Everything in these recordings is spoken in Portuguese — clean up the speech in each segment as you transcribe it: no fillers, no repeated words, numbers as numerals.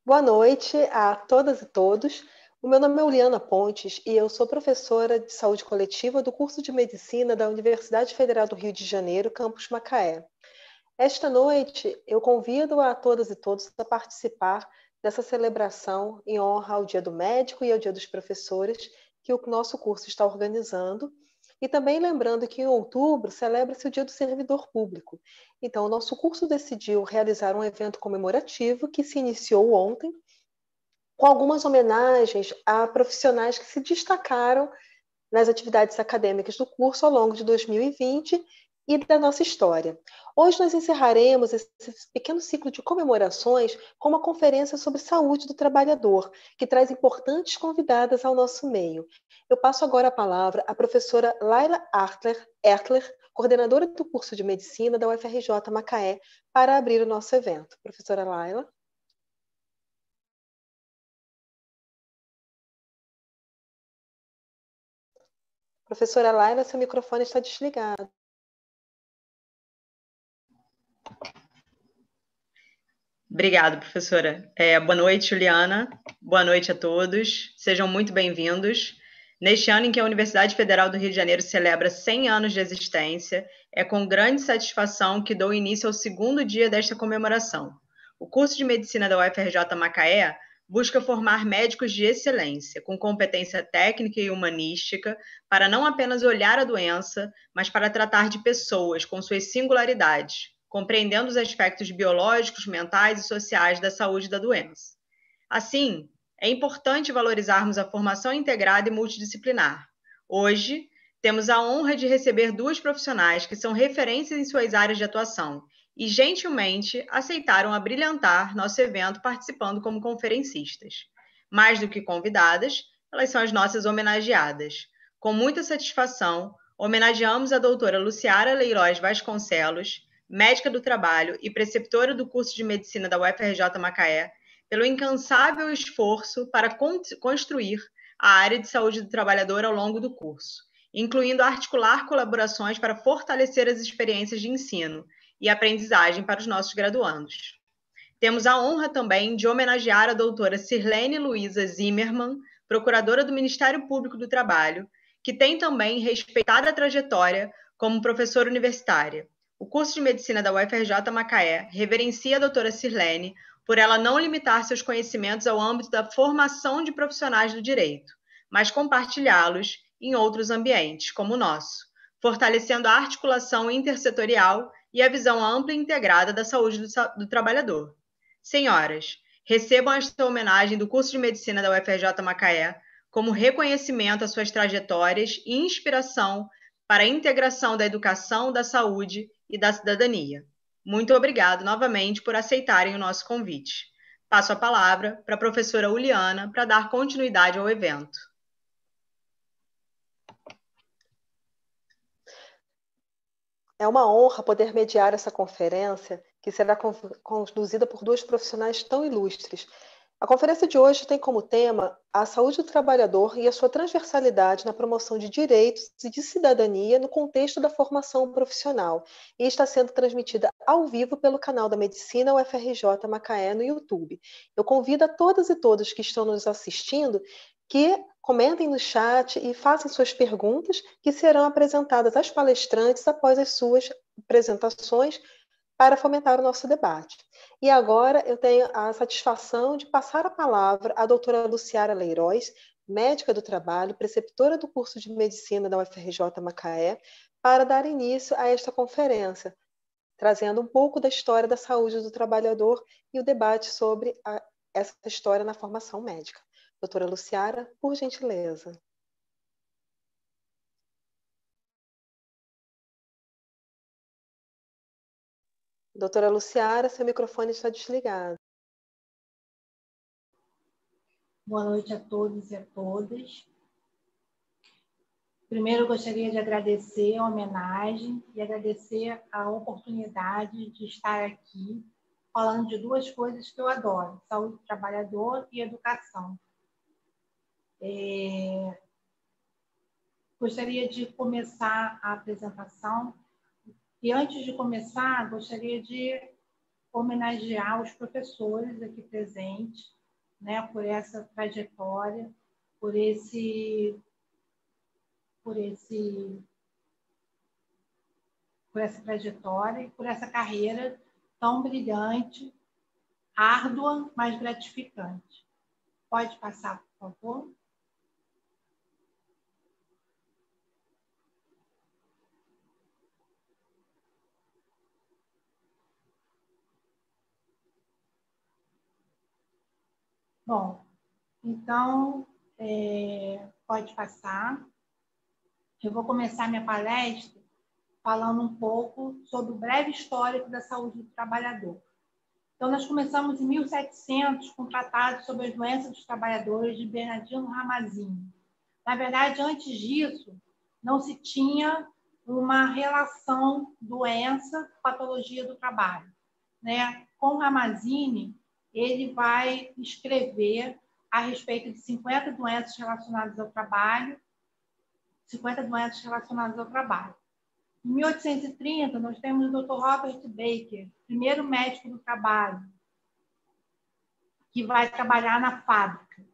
Boa noite a todas e todos. O meu nome é Uliana Pontes e eu sou professora de saúde coletiva do curso de medicina da Universidade Federal do Rio de Janeiro, campus Macaé. Esta noite eu convido a todas e todos a participar dessa celebração em honra ao Dia do Médico e ao Dia dos Professores que o nosso curso está organizando. E também lembrando que em outubro celebra-se o Dia do Servidor Público. Então, o nosso curso decidiu realizar um evento comemorativo que se iniciou ontem, com algumas homenagens a profissionais que se destacaram nas atividades acadêmicas do curso ao longo de 2020 e da nossa história. Hoje nós encerraremos esse pequeno ciclo de comemorações com uma conferência sobre saúde do trabalhador, que traz importantes convidadas ao nosso meio. Eu passo agora a palavra à professora Laila Ertler, coordenadora do curso de Medicina da UFRJ Macaé, para abrir o nosso evento. Professora Laila. Professora Laila, seu microfone está desligado. Obrigada, professora. Boa noite, Juliana. Boa noite a todos. Sejam muito bem-vindos. Neste ano em que a Universidade Federal do Rio de Janeiro celebra 100 anos de existência, é com grande satisfação que dou início ao segundo dia desta comemoração. O curso de Medicina da UFRJ Macaé busca formar médicos de excelência, com competência técnica e humanística, para não apenas olhar a doença, mas para tratar de pessoas com suas singularidades, compreendendo os aspectos biológicos, mentais e sociais da saúde da doença. Assim, é importante valorizarmos a formação integrada e multidisciplinar. Hoje, temos a honra de receber duas profissionais que são referências em suas áreas de atuação e, gentilmente, aceitaram abrilhantar nosso evento participando como conferencistas. Mais do que convidadas, elas são as nossas homenageadas. Com muita satisfação, homenageamos a doutora Luciara Leiroz Vasconcelos, médica do trabalho e preceptora do curso de medicina da UFRJ Macaé, pelo incansável esforço para construir a área de saúde do trabalhador ao longo do curso, incluindo articular colaborações para fortalecer as experiências de ensino e aprendizagem para os nossos graduandos. Temos a honra também de homenagear a doutora Sirlene Luiza Zimmermann, procuradora do Ministério Público do Trabalho, que tem também respeitado a trajetória como professora universitária. O curso de medicina da UFRJ Macaé reverencia a doutora Sirlene por ela não limitar seus conhecimentos ao âmbito da formação de profissionais do direito, mas compartilhá-los em outros ambientes, como o nosso, fortalecendo a articulação intersetorial e a visão ampla e integrada da saúde do trabalhador. Senhoras, recebam esta homenagem do curso de medicina da UFRJ Macaé como reconhecimento às suas trajetórias e inspiração para a integração da educação, da saúde e da cidadania. Muito obrigado novamente por aceitarem o nosso convite. Passo a palavra para a professora Uliana para dar continuidade ao evento. É uma honra poder mediar essa conferência, que será conduzida por duas profissionais tão ilustres. A conferência de hoje tem como tema a saúde do trabalhador e a sua transversalidade na promoção de direitos e de cidadania no contexto da formação profissional, e está sendo transmitida ao vivo pelo canal da Medicina UFRJ Macaé no YouTube. Eu convido a todas e todos que estão nos assistindo que comentem no chat e façam suas perguntas, que serão apresentadas às palestrantes após as suas apresentações para fomentar o nosso debate. E agora eu tenho a satisfação de passar a palavra à doutora Luciara Leiroz, médica do trabalho, preceptora do curso de medicina da UFRJ Macaé, para dar início a esta conferência, trazendo um pouco da história da saúde do trabalhador e o debate sobre essa história na formação médica. Doutora Luciara, por gentileza. Doutora Luciara, seu microfone está desligado. Boa noite a todos e a todas. Primeiro, eu gostaria de agradecer a homenagem e agradecer a oportunidade de estar aqui falando de duas coisas que eu adoro: saúde do trabalhador e educação. Gostaria de começar a apresentação e, antes de começar, gostaria de homenagear os professores aqui presentes, né, por essa trajetória, por essa trajetória e por essa carreira tão brilhante, árdua, mas gratificante. Pode passar, por favor? Bom, então, pode passar. Eu vou começar minha palestra falando um pouco sobre o breve histórico da saúde do trabalhador. Então, nós começamos em 1700 com o Tratado sobre as Doenças dos Trabalhadores de Bernardino Ramazzini. Na verdade, antes disso, não se tinha uma relação doença-patologia do trabalho, né? Com Ramazzini, ele vai escrever a respeito de 50 doenças relacionadas ao trabalho, 50 doenças relacionadas ao trabalho. Em 1830, nós temos o Dr. Robert Baker, primeiro médico do trabalho, que vai trabalhar na fábrica,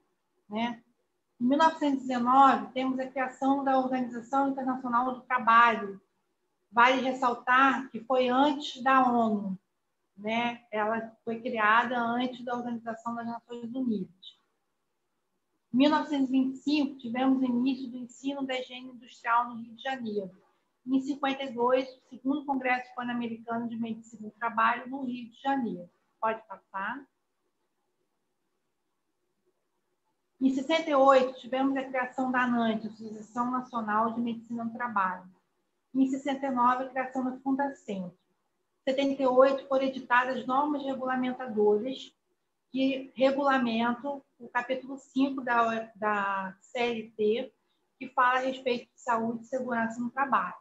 né? Em 1919, temos a criação da Organização Internacional do Trabalho. Vale ressaltar que foi antes da ONU, né? Ela foi criada antes da Organização das Nações Unidas. Em 1925, tivemos o início do ensino da higiene industrial no Rio de Janeiro. Em 52, o segundo Congresso Pan-Americano de Medicina do Trabalho no Rio de Janeiro. Pode passar. Em 68, tivemos a criação da ANANT, Associação Nacional de Medicina do Trabalho. Em 69, a criação da Fundacentro. Em 78, foram editadas normas regulamentadoras que regulamentam o capítulo 5 da CLT, que fala a respeito de saúde e segurança no trabalho.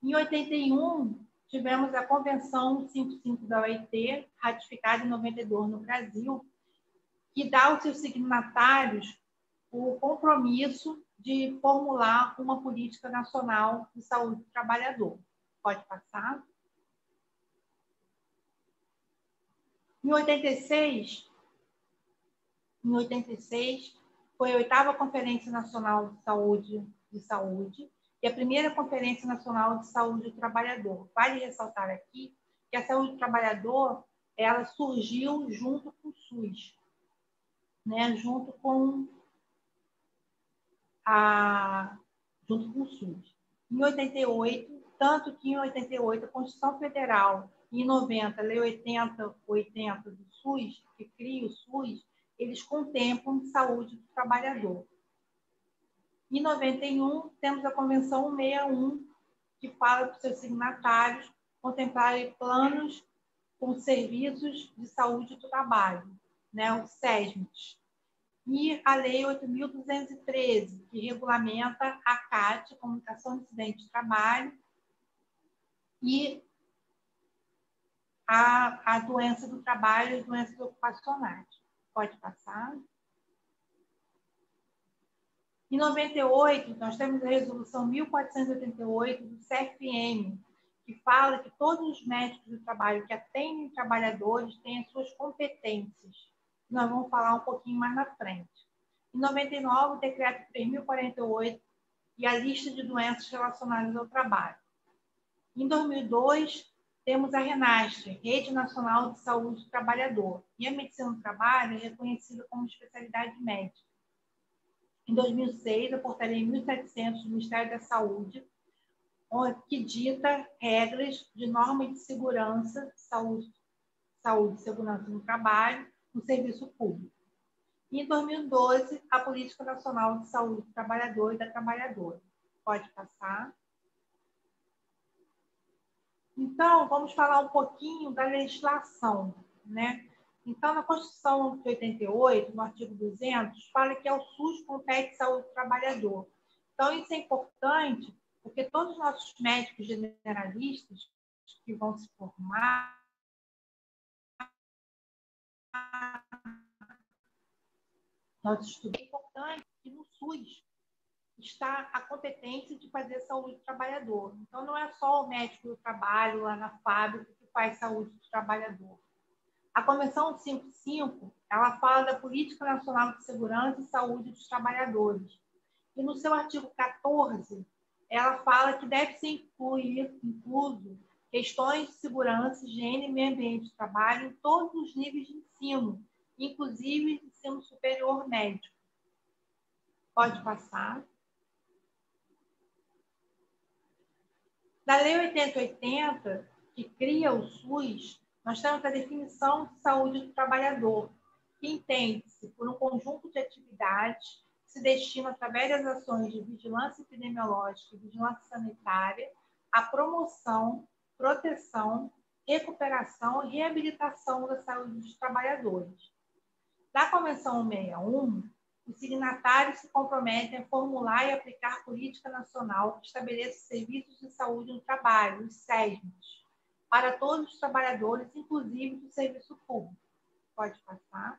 Em 81, tivemos a Convenção 55 da OIT, ratificada em 92 no Brasil, que dá aos seus signatários o compromisso de formular uma política nacional de saúde do trabalhador. Pode passar. Em 86, foi a 8ª Conferência Nacional de Saúde e a primeira Conferência Nacional de Saúde do Trabalhador. Vale ressaltar aqui que a saúde do trabalhador ela surgiu junto com o SUS, né? junto com o SUS. Em 88, tanto que em 88 a Constituição Federal e em 90 a Lei 8080 do SUS, que cria o SUS, eles contemplam saúde do trabalhador. Em 91, temos a Convenção 161, que fala para os seus signatários contemplarem planos com serviços de saúde do trabalho, né, os SESMITs. E a Lei 8.213, que regulamenta a CAT, Comunicação de Acidente de Trabalho, e a doença do trabalho e as doenças ocupacionais. Pode passar. Em 98, nós temos a resolução 1488 do CFM, que fala que todos os médicos do trabalho que atendem trabalhadores têm as suas competências. Nós vamos falar um pouquinho mais na frente. Em 99, o decreto 3048 e a lista de doenças relacionadas ao trabalho. Em 2002, temos a RENASTRE, Rede Nacional de Saúde do Trabalhador, e a medicina do trabalho é reconhecida como especialidade médica. Em 2006, a portaria 1700 do Ministério da Saúde, que dita regras de norma de segurança, saúde e segurança no trabalho, no serviço público. E em 2012, a Política Nacional de Saúde do Trabalhador e da Trabalhadora. Pode passar. Então, vamos falar um pouquinho da legislação, né? Então, na Constituição de 88, no artigo 200, fala que ao SUS compete saúde do trabalhador. Então, isso é importante, porque todos os nossos médicos generalistas que vão se formar, nós estudamos, é importante que no SUS está a competência de fazer saúde do trabalhador. Então, não é só o médico do trabalho lá na fábrica que faz saúde do trabalhador. A Convenção 155, ela fala da Política Nacional de Segurança e Saúde dos Trabalhadores. E no seu artigo 14, ela fala que deve ser incluso questões de segurança, higiene e meio ambiente de trabalho em todos os níveis de ensino, inclusive ensino superior médico. Pode passar. Na Lei 8080, que cria o SUS, nós temos a definição de saúde do trabalhador, que entende-se por um conjunto de atividades que se destinam, através das ações de vigilância epidemiológica e vigilância sanitária, à promoção, proteção, recuperação e reabilitação da saúde dos trabalhadores. Na Convenção 161, os signatários se comprometem a formular e aplicar política nacional que estabeleça serviços de saúde no trabalho, os SESMs, para todos os trabalhadores, inclusive do serviço público. Pode passar.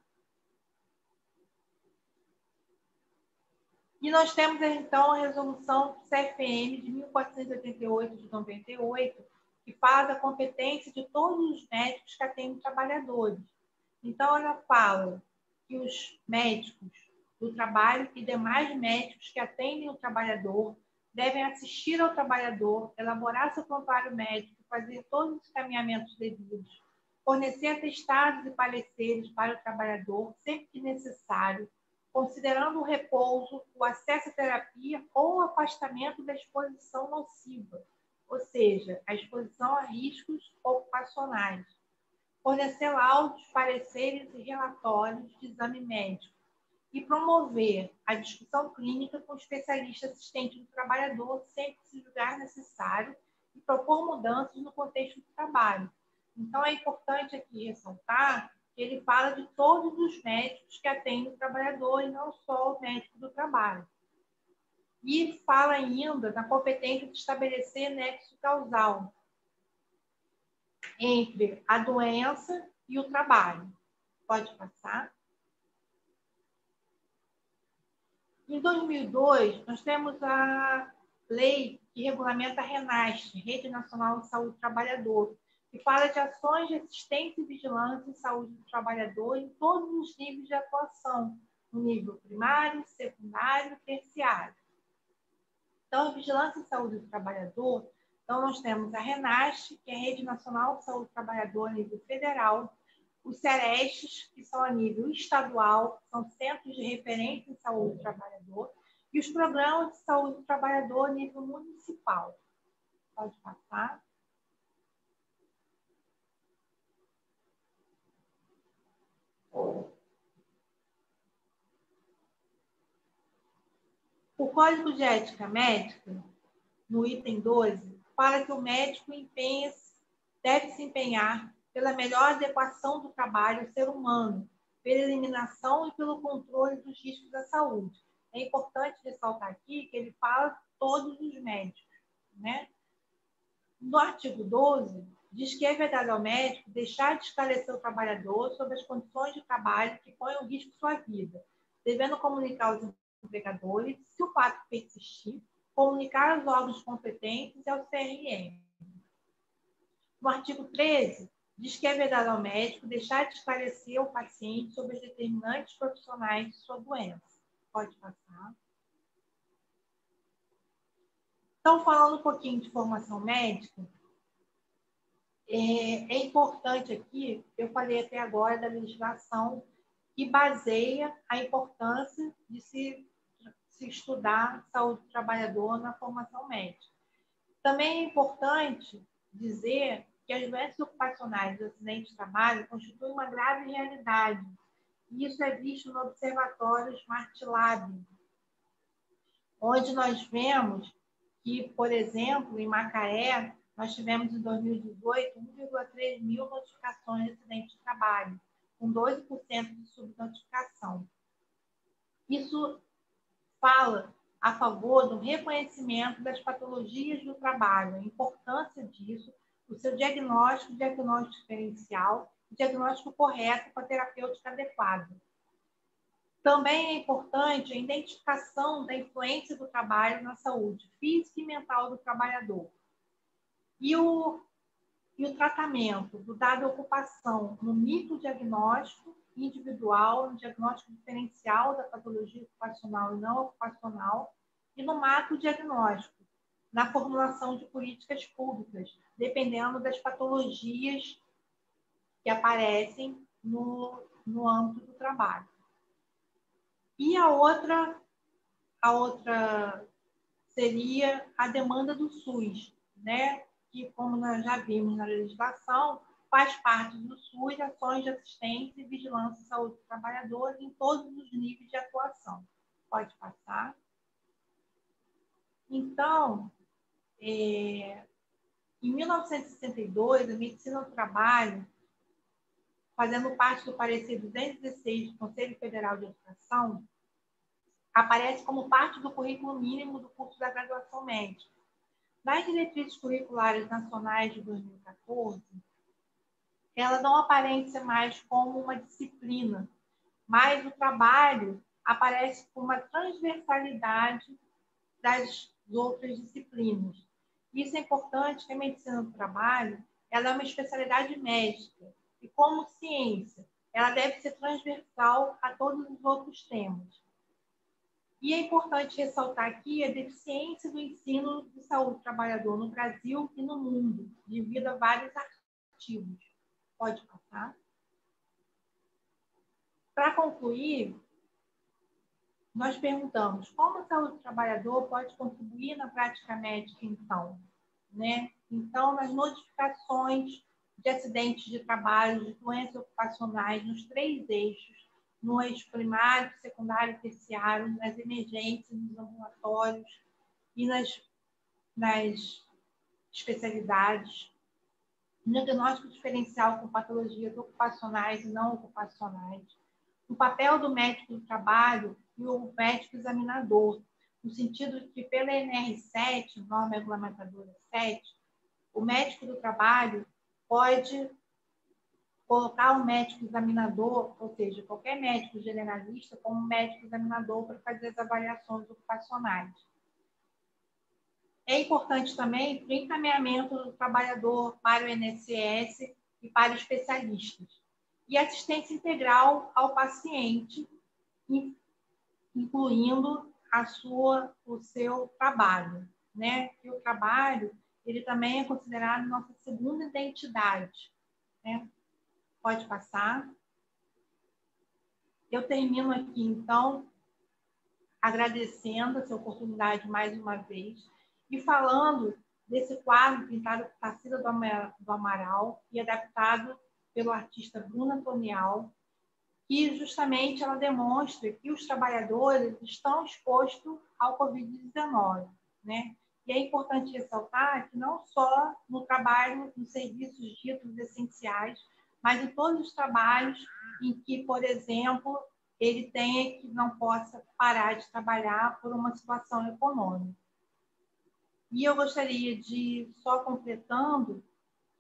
E nós temos, então, a resolução CFM de 1488 de 98, que fala da competência de todos os médicos que atendem trabalhadores. Então, ela fala que os médicos do trabalho e demais médicos que atendem o trabalhador devem assistir ao trabalhador, elaborar seu prontuário médico, fazer todos os encaminhamentos devidos, fornecer atestados e pareceres para o trabalhador, sempre que necessário, considerando o repouso, o acesso à terapia ou o afastamento da exposição nociva, ou seja, a exposição a riscos ocupacionais. Fornecer laudos, pareceres e relatórios de exame médico e promover a discussão clínica com o especialista assistente do trabalhador, sempre que se julgar necessário, e propor mudanças no contexto do trabalho. Então, é importante aqui ressaltar que ele fala de todos os médicos que atendem o trabalhador e não só o médico do trabalho. E fala ainda na competência de estabelecer nexo causal entre a doença e o trabalho. Pode passar. Em 2002, nós temos a lei que regulamenta a RENAST, Rede Nacional de Saúde do Trabalhador, que fala de ações de assistência e vigilância em saúde do trabalhador em todos os níveis de atuação, no nível primário, secundário e terciário. Então, a vigilância em saúde do trabalhador, então nós temos a RENAST, que é a Rede Nacional de Saúde do Trabalhador a nível federal, os CERESTs, que são a nível estadual, são centros de referência em saúde do trabalhador, e os programas de saúde do trabalhador a nível municipal. Pode passar. O Código de Ética Médica, no item 12, fala que o médico deve se empenhar pela melhor adequação do trabalho ao ser humano, pela eliminação e pelo controle dos riscos da saúde. É importante ressaltar aqui que ele fala todos os médicos, né? No artigo 12, diz que é vedado ao médico deixar de esclarecer o trabalhador sobre as condições de trabalho que põem em risco sua vida, devendo comunicar aos empregadores, se o fato persistir, comunicar aos órgãos competentes e ao CRM. No artigo 13, diz que é vedado ao médico deixar de esclarecer ao paciente sobre os determinantes profissionais de sua doença. Pode passar. Então, falando um pouquinho de formação médica, é importante aqui, eu falei até agora da legislação que baseia a importância de se estudar saúde do trabalhador na formação médica. Também é importante dizer que as doenças ocupacionais e acidentes de trabalho constituem uma grave realidade. E isso é visto no Observatório Smart Lab, onde nós vemos que, por exemplo, em Macaé, nós tivemos em 2018 1,3 mil notificações de acidente de trabalho, com 12% de subnotificação. Isso fala a favor do reconhecimento das patologias do trabalho, a importância disso, o seu diagnóstico diferencial, o diagnóstico correto com a terapêutica adequada. Também é importante a identificação da influência do trabalho na saúde física e mental do trabalhador. E e o tratamento do dado ocupação no microdiagnóstico individual, no diagnóstico diferencial da patologia ocupacional e não ocupacional, e no macrodiagnóstico, na formulação de políticas públicas, dependendo das patologias que aparecem no âmbito do trabalho. E a outra seria a demanda do SUS, né? Que, como nós já vimos na legislação, faz parte do SUS ações de assistência e vigilância à saúde do trabalhador em todos os níveis de atuação. Pode passar. Então, em 1962, a medicina do trabalho, fazendo parte do parecer 216 do Conselho Federal de Educação, aparece como parte do currículo mínimo do curso da graduação médica. Nas diretrizes curriculares nacionais de 2014, ela não aparece mais como uma disciplina, mas o trabalho aparece com uma transversalidade das outras disciplinas. Isso é importante, que a medicina do trabalho ela é uma especialidade médica e, como ciência, ela deve ser transversal a todos os outros temas. E é importante ressaltar aqui a deficiência do ensino de saúde do trabalhador no Brasil e no mundo, devido a vários artigos. Pode passar. Para concluir, nós perguntamos como a saúde do trabalhador pode contribuir na prática médica, então, né? Então, nas notificações de acidentes de trabalho, de doenças ocupacionais, nos 3 eixos, no eixo primário, secundário e terciário, nas emergências, nos ambulatórios e nas especialidades, no diagnóstico diferencial com patologias ocupacionais e não ocupacionais, o papel do médico do trabalho e o médico examinador, no sentido de que, pela NR7, norma regulamentadora 7, o médico do trabalho pode colocar o médico examinador, ou seja, qualquer médico generalista, como médico examinador para fazer as avaliações ocupacionais. É importante também o encaminhamento do trabalhador para o INSS e para especialistas. E assistência integral ao paciente, incluindo o seu trabalho, né? E o trabalho, ele também é considerado nossa segunda identidade, né? Pode passar. Eu termino aqui, então, agradecendo essa oportunidade mais uma vez e falando desse quadro pintado por Tarsila do Amaral e adaptado pelo artista Bruno Antonial, que justamente ela demonstra que os trabalhadores estão expostos ao Covid-19, né? E é importante ressaltar que não só no trabalho, nos serviços ditos essenciais, mas em todos os trabalhos em que, por exemplo, ele tenha que não possa parar de trabalhar por uma situação econômica. E eu gostaria de, só completando,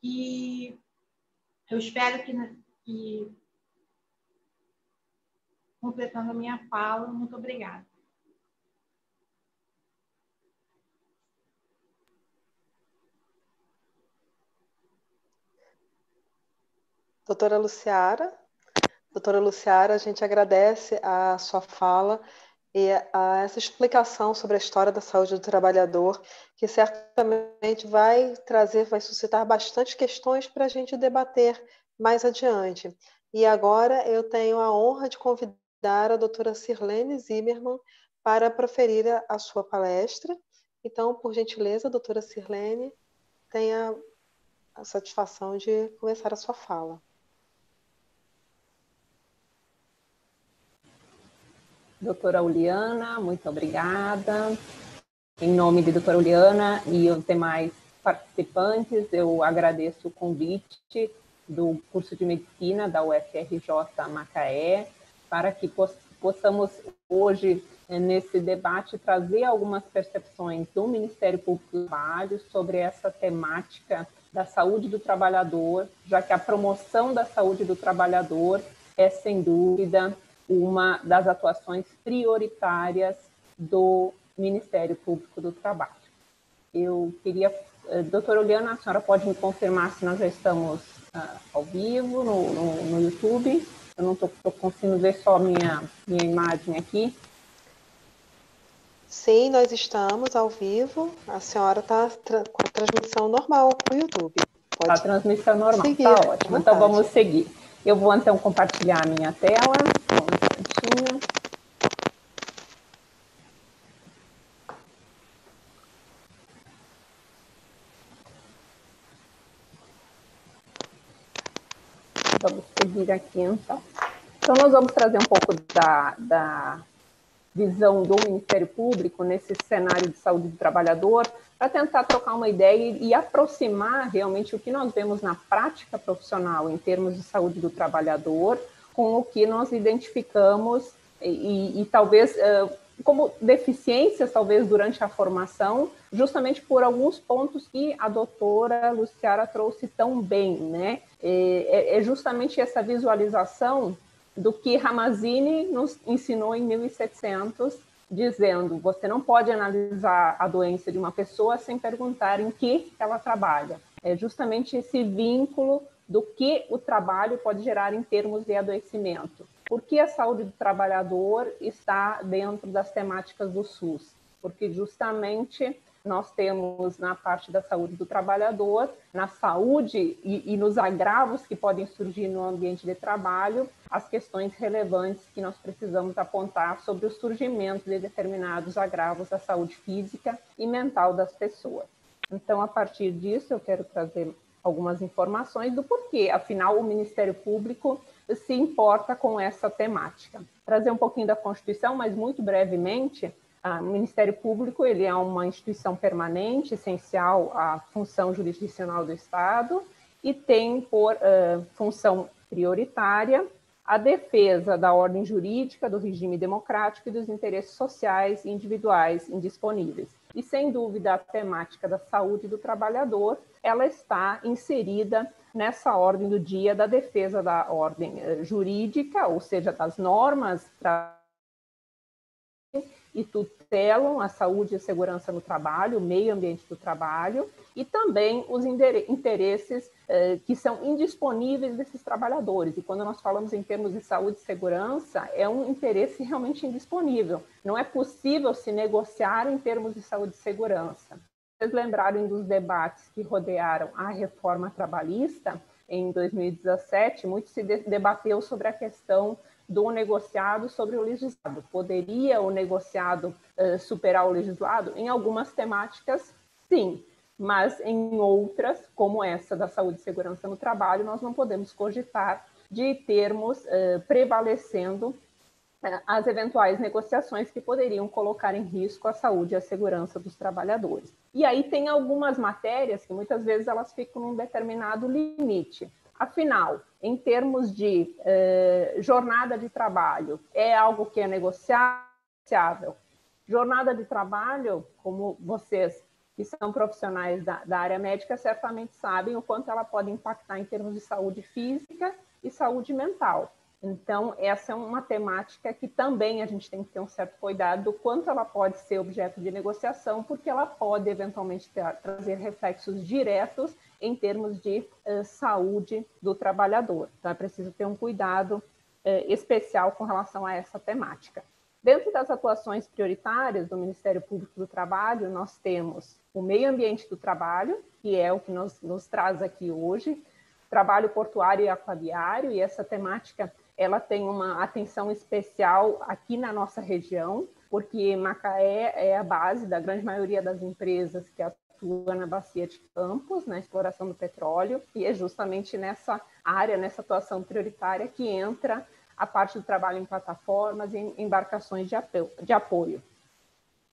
que eu espero que completando a minha fala, muito obrigada. Doutora Luciara, a gente agradece a sua fala e a essa explicação sobre a história da saúde do trabalhador, que certamente vai suscitar bastante questões para a gente debater mais adiante. E agora eu tenho a honra de convidar a doutora Sirlene Zimmermann para proferir a sua palestra. Então, por gentileza, doutora Sirlene, tenha a satisfação de começar a sua fala. Doutora Uliana, muito obrigada. Em nome de doutora Uliana e os demais participantes, eu agradeço o convite do curso de Medicina da UFRJ Macaé, para que possamos hoje, nesse debate, trazer algumas percepções do Ministério Público do Trabalho sobre essa temática da saúde do trabalhador, já que a promoção da saúde do trabalhador é, sem dúvida, uma das atuações prioritárias do Ministério Público do Trabalho. Eu queria Doutora Uliana, a senhora pode me confirmar se nós já estamos ao vivo no YouTube? Eu não estou conseguindo ver só minha imagem aqui. Sim, nós estamos ao vivo. A senhora está com a transmissão normal para o YouTube. Pode a transmissão normal, está ótimo. Então vamos seguir. Eu vou então compartilhar a minha tela. Só um instantinho. Vamos seguir aqui, então. Então, nós vamos trazer um pouco da visão do Ministério Público nesse cenário de saúde do trabalhador, para tentar trocar uma ideia e aproximar realmente o que nós vemos na prática profissional em termos de saúde do trabalhador com o que nós identificamos e talvez como deficiências, talvez, durante a formação, justamente por alguns pontos que a doutora Luciara trouxe tão bem, né? É justamente essa visualização do que Ramazzini nos ensinou em 1700, dizendo, você não pode analisar a doença de uma pessoa sem perguntar em que ela trabalha. É justamente esse vínculo do que o trabalho pode gerar em termos de adoecimento. Por que a saúde do trabalhador está dentro das temáticas do SUS? Porque justamente nós temos na parte da saúde do trabalhador, na saúde e nos agravos que podem surgir no ambiente de trabalho, as questões relevantes que nós precisamos apontar sobre o surgimento de determinados agravos da saúde física e mental das pessoas. Então, a partir disso, eu quero trazer algumas informações do porquê, afinal, o Ministério Público se importa com essa temática. Trazer um pouquinho da Constituição, mas muito brevemente. O Ministério Público ele é uma instituição permanente, essencial à função jurisdicional do Estado e tem por função prioritária a defesa da ordem jurídica, do regime democrático e dos interesses sociais e individuais indisponíveis. E, sem dúvida, a temática da saúde do trabalhador, ela está inserida nessa ordem do dia da defesa da ordem jurídica, ou seja, das normas e tutelam a saúde e a segurança no trabalho, o meio ambiente do trabalho, e também os interesses que são indisponíveis desses trabalhadores. E quando nós falamos em termos de saúde e segurança, é um interesse realmente indisponível. Não é possível se negociar em termos de saúde e segurança. Vocês lembrarem dos debates que rodearam a reforma trabalhista, em 2017, muito se debateu sobre a questão do negociado sobre o legislado. Poderia o negociado superar o legislado? Em algumas temáticas, sim, mas em outras, como essa da saúde e segurança no trabalho, nós não podemos cogitar de termos prevalecendo as eventuais negociações que poderiam colocar em risco a saúde e a segurança dos trabalhadores. E aí tem algumas matérias que muitas vezes elas ficam num determinado limite. Afinal, em termos de jornada de trabalho, é algo que é negociável? Jornada de trabalho, como vocês que são profissionais da área médica certamente sabem o quanto ela pode impactar em termos de saúde física e saúde mental. Então, essa é uma temática que também a gente tem que ter um certo cuidado do quanto ela pode ser objeto de negociação, porque ela pode eventualmente trazer reflexos diretos em termos de saúde do trabalhador. Então, é preciso ter um cuidado especial com relação a essa temática. Dentro das atuações prioritárias do Ministério Público do Trabalho, nós temos o meio ambiente do trabalho, que é o que nos traz aqui hoje, trabalho portuário e aquaviário, e essa temática ela tem uma atenção especial aqui na nossa região, porque Macaé é a base da grande maioria das empresas que atuam na bacia de Campos, na exploração do petróleo, e é justamente nessa área, nessa atuação prioritária que entra a parte do trabalho em plataformas e em embarcações de apoio.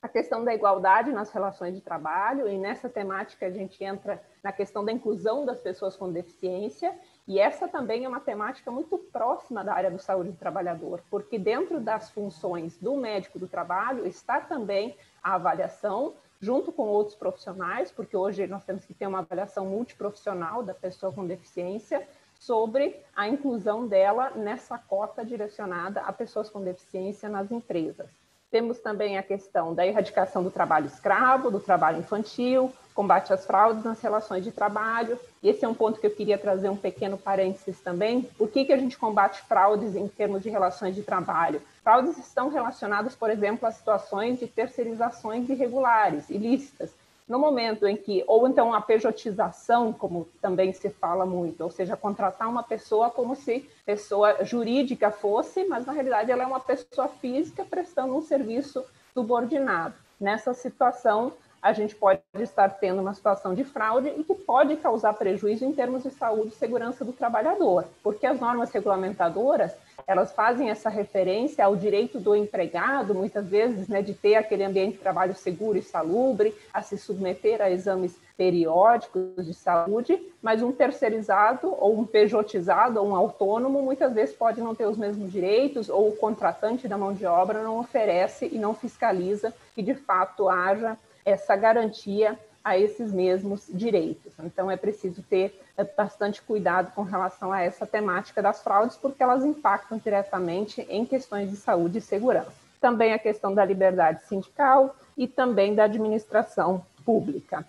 A questão da igualdade nas relações de trabalho, e nessa temática a gente entra na questão da inclusão das pessoas com deficiência, e essa também é uma temática muito próxima da área da saúde do trabalhador, porque dentro das funções do médico do trabalho está também a avaliação, junto com outros profissionais, porque hoje nós temos que ter uma avaliação multiprofissional da pessoa com deficiência, sobre a inclusão dela nessa cota direcionada a pessoas com deficiência nas empresas. Temos também a questão da erradicação do trabalho escravo, do trabalho infantil, combate às fraudes nas relações de trabalho. E esse é um ponto que eu queria trazer um pequeno parênteses também. Por que a gente combate fraudes em termos de relações de trabalho? Fraudes estão relacionadas, por exemplo, a situações de terceirizações irregulares, ilícitas. No momento em que, ou então a pejotização, como também se fala muito, ou seja, contratar uma pessoa como se pessoa jurídica fosse, mas na realidade ela é uma pessoa física prestando um serviço subordinado. Nessa situação, a gente pode estar tendo uma situação de fraude e que pode causar prejuízo em termos de saúde e segurança do trabalhador, porque as normas regulamentadoras, elas fazem essa referência ao direito do empregado, muitas vezes, né, de ter aquele ambiente de trabalho seguro e salubre, a se submeter a exames periódicos de saúde, mas um terceirizado ou um pejotizado ou um autônomo muitas vezes pode não ter os mesmos direitos, ou o contratante da mão de obra não oferece e não fiscaliza que de fato haja essa garantia a esses mesmos direitos. Então, é preciso ter bastante cuidado com relação a essa temática das fraudes, porque elas impactam diretamente em questões de saúde e segurança. Também a questão da liberdade sindical e também da administração pública.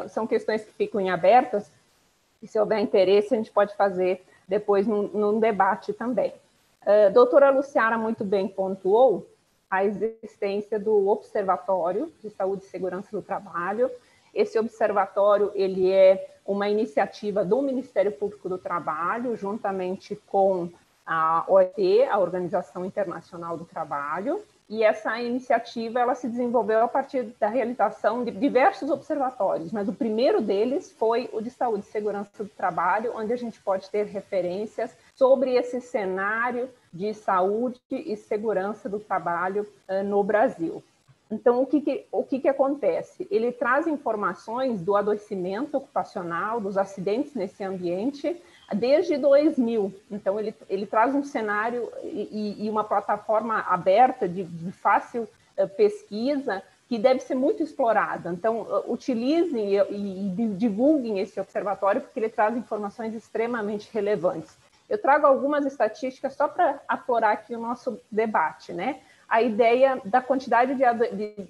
São questões que ficam em abertas, e se houver interesse, a gente pode fazer depois num debate também. A doutora Luciara muito bem pontuou a existência do Observatório de Saúde e Segurança do Trabalho. Esse observatório, ele é uma iniciativa do Ministério Público do Trabalho, juntamente com a OIT, a Organização Internacional do Trabalho, e essa iniciativa ela se desenvolveu a partir da realização de diversos observatórios, mas o primeiro deles foi o de Saúde e Segurança do Trabalho, onde a gente pode ter referências sobre esse cenário de saúde e segurança do trabalho no Brasil. Então, o que acontece? Ele traz informações do adoecimento ocupacional, dos acidentes nesse ambiente, desde 2000. Então, ele traz um cenário e uma plataforma aberta de fácil pesquisa que deve ser muito explorada. Então, utilizem e divulguem esse observatório, porque ele traz informações extremamente relevantes. Eu trago algumas estatísticas só para aflorar aqui o nosso debate, né? A ideia da quantidade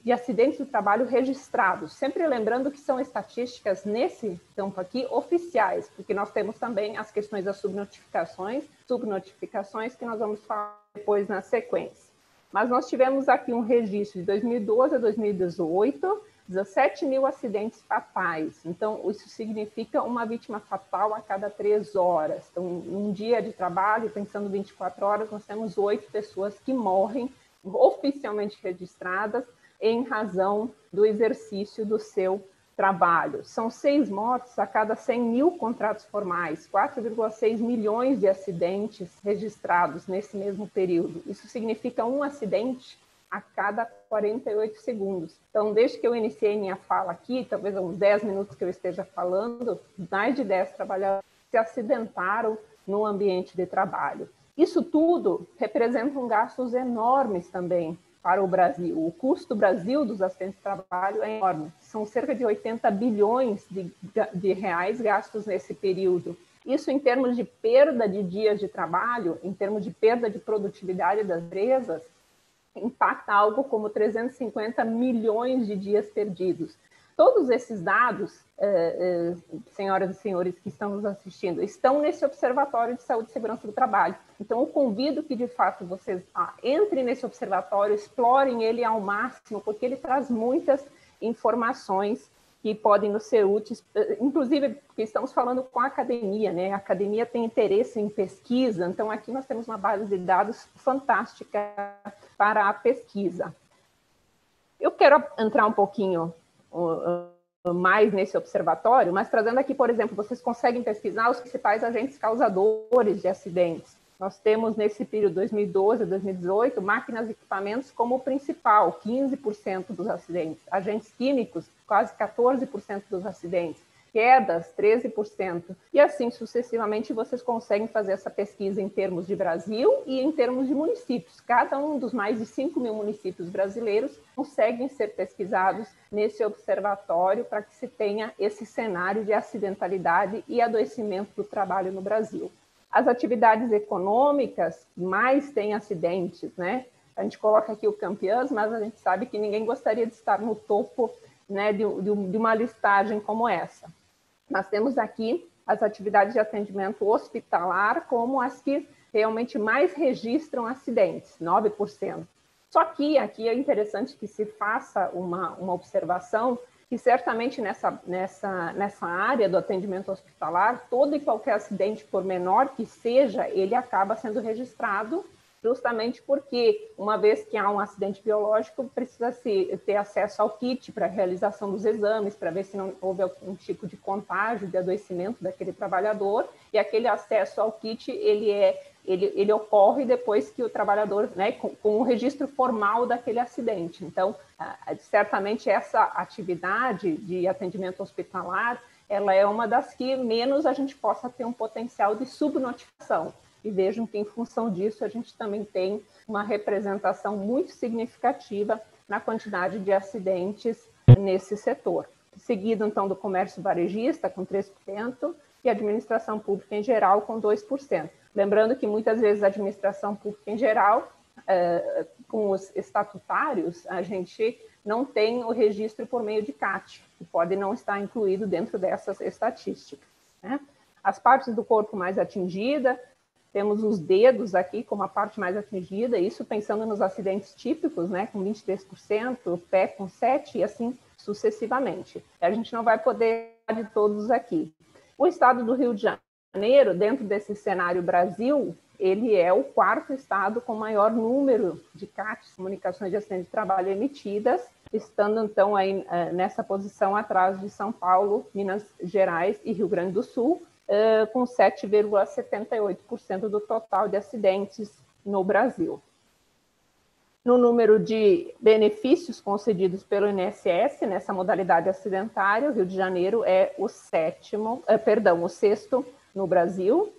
de acidentes do trabalho registrados, sempre lembrando que são estatísticas nesse campo aqui oficiais, porque nós temos também as questões das subnotificações que nós vamos falar depois na sequência. Mas nós tivemos aqui um registro de 2012 a 2018, 17 mil acidentes fatais. Então, isso significa uma vítima fatal a cada 3 horas. Então, um dia de trabalho, pensando 24 horas, nós temos 8 pessoas que morrem oficialmente registradas em razão do exercício do seu trabalho. São 6 mortes a cada 100 mil contratos formais, 4,6 milhões de acidentes registrados nesse mesmo período. Isso significa um acidente a cada 48 segundos. Então, desde que eu iniciei minha fala aqui, talvez uns 10 minutos que eu esteja falando, mais de 10 trabalhadores se acidentaram no ambiente de trabalho. Isso tudo representa gastos enormes também para o Brasil. O custo do Brasil dos acidentes de trabalho é enorme. São cerca de 80 bilhões de reais gastos nesse período. Isso em termos de perda de dias de trabalho, em termos de perda de produtividade das empresas, impacta algo como 350 milhões de dias perdidos. Todos esses dados, senhoras e senhores que estão nos assistindo, estão nesse Observatório de Saúde e Segurança do Trabalho. Então, eu convido que, de fato, vocês entrem nesse observatório, explorem ele ao máximo, porque ele traz muitas informações que podem nos ser úteis, inclusive porque estamos falando com a academia, né? A academia tem interesse em pesquisa, então aqui nós temos uma base de dados fantástica para a pesquisa. Eu quero entrar um pouquinho mais nesse observatório, mas trazendo aqui, por exemplo, vocês conseguem pesquisar os principais agentes causadores de acidentes. Nós temos, nesse período 2012 a 2018, máquinas e equipamentos como o principal, 15% dos acidentes. Agentes químicos, quase 14% dos acidentes. Quedas, 13%. E assim sucessivamente vocês conseguem fazer essa pesquisa em termos de Brasil e em termos de municípios. Cada um dos mais de 5 mil municípios brasileiros conseguem ser pesquisados nesse observatório para que se tenha esse cenário de acidentalidade e adoecimento do trabalho no Brasil. As atividades econômicas mais têm acidentes, né? A gente coloca aqui o Campiãs, mas a gente sabe que ninguém gostaria de estar no topo, né, de uma listagem como essa. Nós temos aqui as atividades de atendimento hospitalar como as que realmente mais registram acidentes, 9%. Só que aqui é interessante que se faça uma observação que certamente nessa área do atendimento hospitalar, todo e qualquer acidente, por menor que seja, ele acaba sendo registrado, justamente porque, uma vez que há um acidente biológico, precisa-se ter acesso ao kit para a realização dos exames, para ver se não houve algum tipo de contágio, de adoecimento daquele trabalhador, e aquele acesso ao kit, ele ocorre depois que o trabalhador, né, com o registro formal daquele acidente. Então, certamente essa atividade de atendimento hospitalar, ela é uma das que menos a gente possa ter um potencial de subnotificação. E vejam que, em função disso, a gente também tem uma representação muito significativa na quantidade de acidentes nesse setor. Seguido, então, do comércio varejista, com 3%, e administração pública em geral, com 2%. Lembrando que, muitas vezes, a administração pública em geral, com os estatutários, a gente não tem o registro por meio de CAT, que pode não estar incluído dentro dessas estatísticas, né? As partes do corpo mais atingida, temos os dedos aqui como a parte mais atingida, isso pensando nos acidentes típicos, né, com 23%, o pé com 7% e assim sucessivamente. A gente não vai poder falar de todos aqui. O estado do Rio de Janeiro, dentro desse cenário Brasil, ele é o 4º estado com maior número de CATs, comunicações de acidente de trabalho emitidas, estando então aí nessa posição atrás de São Paulo, Minas Gerais e Rio Grande do Sul, com 7,78% do total de acidentes no Brasil. No número de benefícios concedidos pelo INSS, nessa modalidade acidentária, o Rio de Janeiro é o 6º no Brasil.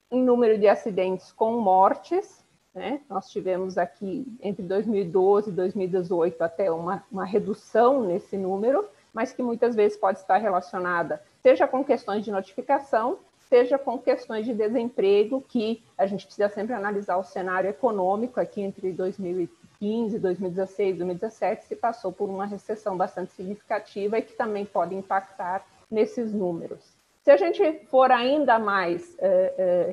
Em número de acidentes com mortes, né, nós tivemos aqui, entre 2012 e 2018, até uma redução nesse número, mas que muitas vezes pode estar relacionada, seja com questões de notificação, seja com questões de desemprego, que a gente precisa sempre analisar o cenário econômico. Aqui entre 2015, 2016 e 2017 se passou por uma recessão bastante significativa e que também pode impactar nesses números. Se a gente for ainda mais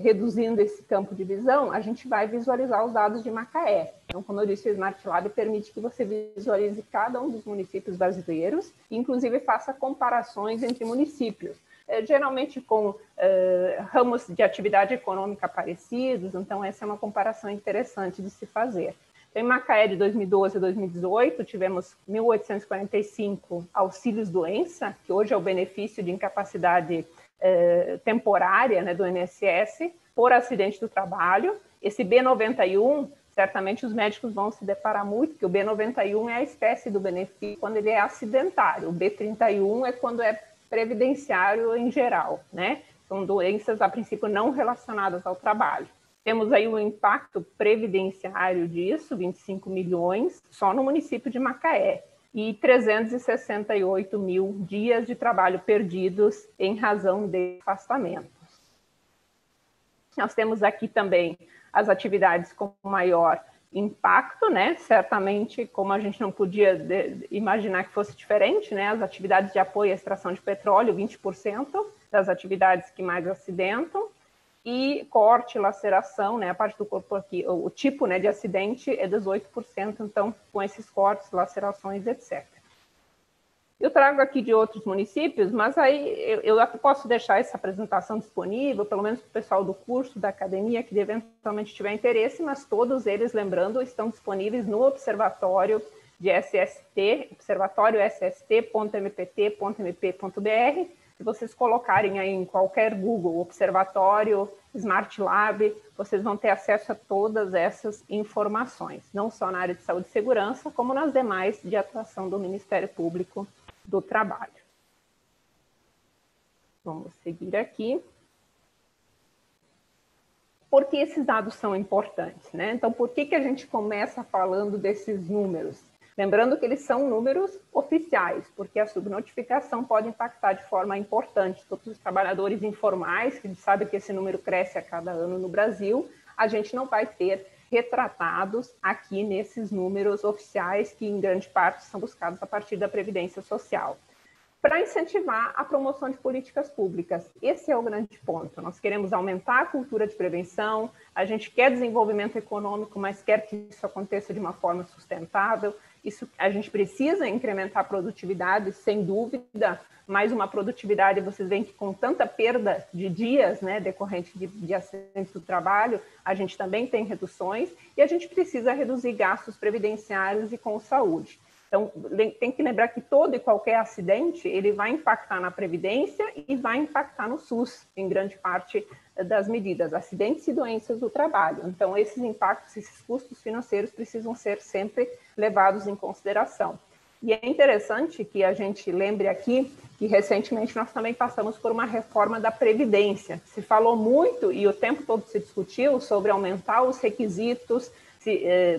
reduzindo esse campo de visão, a gente vai visualizar os dados de Macaé. Então, como eu disse, o Smart Lab permite que você visualize cada um dos municípios brasileiros e, inclusive, faça comparações entre municípios, geralmente com ramos de atividade econômica parecidos, então essa é uma comparação interessante de se fazer. Em Macaé, de 2012 a 2018, tivemos 1.845 auxílios-doença, que hoje é o benefício de incapacidade temporária, né, do INSS, por acidente do trabalho. Esse B91, certamente os médicos vão se deparar muito, porque o B91 é a espécie do benefício quando ele é acidentário. O B31 é quando é previdenciário em geral, né? São doenças, a princípio, não relacionadas ao trabalho. Temos aí o impacto previdenciário disso, 25 milhões, só no município de Macaé, e 368 mil dias de trabalho perdidos em razão de afastamentos. Nós temos aqui também as atividades com maior impacto, né? Certamente, como a gente não podia imaginar que fosse diferente, né? As atividades de apoio à extração de petróleo, 20% das atividades que mais acidentam, e corte, laceração, né? A parte do corpo aqui, o tipo, né, de acidente é 18%, então, com esses cortes, lacerações, etc. Eu trago aqui de outros municípios, mas aí eu posso deixar essa apresentação disponível, pelo menos para o pessoal do curso, da academia, que eventualmente tiver interesse, mas todos eles, lembrando, estão disponíveis no Observatório de SST, observatóriosst.mpt.mp.br. Se vocês colocarem aí em qualquer Google, Observatório, Smart Lab, vocês vão ter acesso a todas essas informações, não só na área de saúde e segurança, como nas demais de atuação do Ministério Público do Trabalho. Vamos seguir aqui. Por que esses dados são importantes, né? Então, por que a gente começa falando desses números? Lembrando que eles são números oficiais, porque a subnotificação pode impactar de forma importante todos os trabalhadores informais, que a gente sabe que esse número cresce a cada ano no Brasil. A gente não vai ter retratados aqui nesses números oficiais, que em grande parte são buscados a partir da Previdência Social, para incentivar a promoção de políticas públicas. Esse é o grande ponto. Nós queremos aumentar a cultura de prevenção, a gente quer desenvolvimento econômico, mas quer que isso aconteça de uma forma sustentável. Isso, a gente precisa incrementar a produtividade, sem dúvida, mas uma produtividade, vocês veem que com tanta perda de dias, né, decorrente de acidentes do trabalho, a gente também tem reduções, e a gente precisa reduzir gastos previdenciários e com saúde. Então, tem que lembrar que todo e qualquer acidente, ele vai impactar na Previdência e vai impactar no SUS, em grande parte das medidas, acidentes e doenças do trabalho. Então, esses impactos, esses custos financeiros precisam ser sempre levados em consideração. E é interessante que a gente lembre aqui que, recentemente, nós também passamos por uma reforma da Previdência. Se falou muito e o tempo todo se discutiu sobre aumentar os requisitos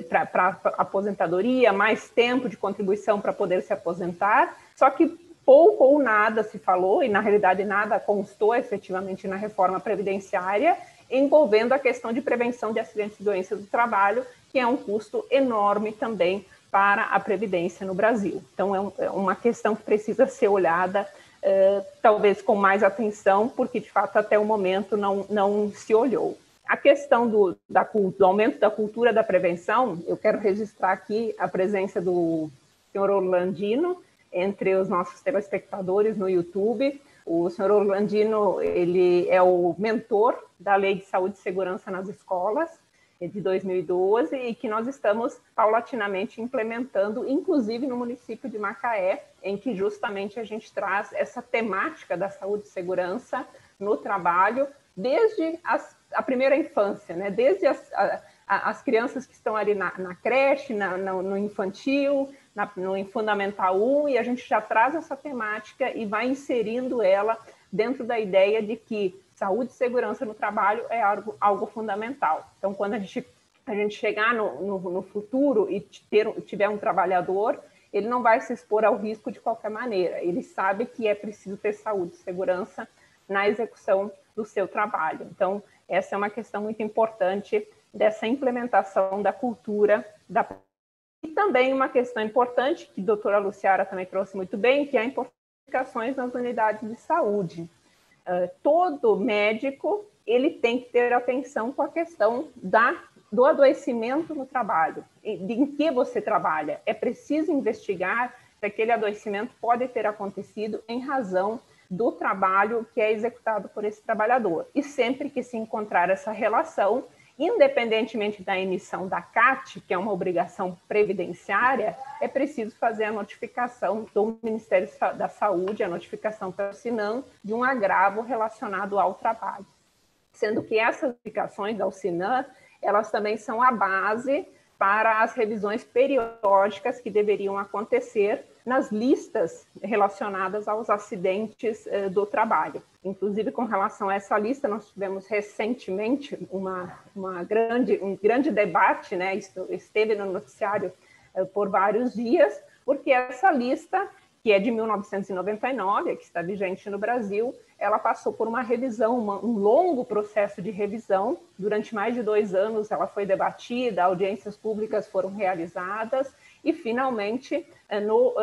para aposentadoria, mais tempo de contribuição para poder se aposentar, só que pouco ou nada se falou, e na realidade nada constou efetivamente na reforma previdenciária, envolvendo a questão de prevenção de acidentes e doenças do trabalho, que é um custo enorme também para a Previdência no Brasil. Então, é uma questão que precisa ser olhada, talvez com mais atenção, porque, de fato, até o momento não se olhou. A questão do aumento da cultura da prevenção, eu quero registrar aqui a presença do senhor Orlandino entre os nossos telespectadores no YouTube. O senhor Orlandino, ele é o mentor da Lei de Saúde e Segurança nas Escolas, de 2012, e que nós estamos paulatinamente implementando, inclusive no município de Macaé, em que justamente a gente traz essa temática da saúde e segurança no trabalho, desde a primeira infância, né? Desde as crianças que estão ali na creche, no infantil, no Fundamental 1, e a gente já traz essa temática e vai inserindo ela dentro da ideia de que saúde e segurança no trabalho é algo fundamental. Então, quando a gente chegar no futuro e tiver um trabalhador, ele não vai se expor ao risco de qualquer maneira. Ele sabe que é preciso ter saúde e segurança na execução do seu trabalho. Então, essa é uma questão muito importante dessa implementação da cultura da... E também uma questão importante, que a doutora Luciara também trouxe muito bem, que é a importações nas unidades de saúde. Todo médico, ele tem que ter atenção com a questão do adoecimento no trabalho. Em que você trabalha? É preciso investigar se aquele adoecimento pode ter acontecido em razão do trabalho que é executado por esse trabalhador. E sempre que se encontrar essa relação, independentemente da emissão da CAT, que é uma obrigação previdenciária, é preciso fazer a notificação do Ministério da Saúde, a notificação pelo SINAM, de um agravo relacionado ao trabalho. Sendo que essas notificações ao SINAM, elas também são a base para as revisões periódicas que deveriam acontecer nas listas relacionadas aos acidentes do trabalho. Inclusive, com relação a essa lista, nós tivemos recentemente um grande debate, né? Esteve no noticiário por vários dias, porque essa lista, que é de 1999, que está vigente no Brasil, ela passou por uma revisão, um longo processo de revisão. Durante mais de 2 anos ela foi debatida, audiências públicas foram realizadas e, finalmente, no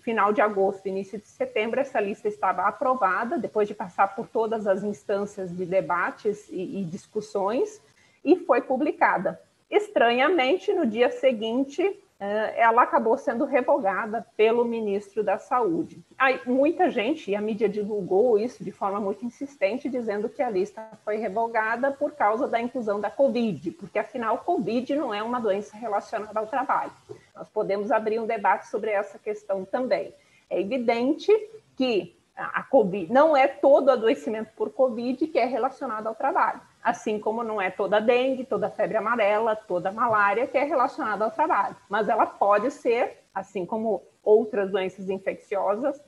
final de agosto, início de setembro, essa lista estava aprovada, depois de passar por todas as instâncias de debates e discussões, e foi publicada. Estranhamente, no dia seguinte, ela acabou sendo revogada pelo ministro da Saúde. Aí, muita gente, e a mídia divulgou isso de forma muito insistente, dizendo que a lista foi revogada por causa da inclusão da Covid, porque, afinal, Covid não é uma doença relacionada ao trabalho. Nós podemos abrir um debate sobre essa questão também. É evidente que a Covid não é todo adoecimento por Covid que é relacionado ao trabalho, assim como não é toda dengue, toda febre amarela, toda malária que é relacionada ao trabalho, mas ela pode ser, assim como outras doenças infecciosas,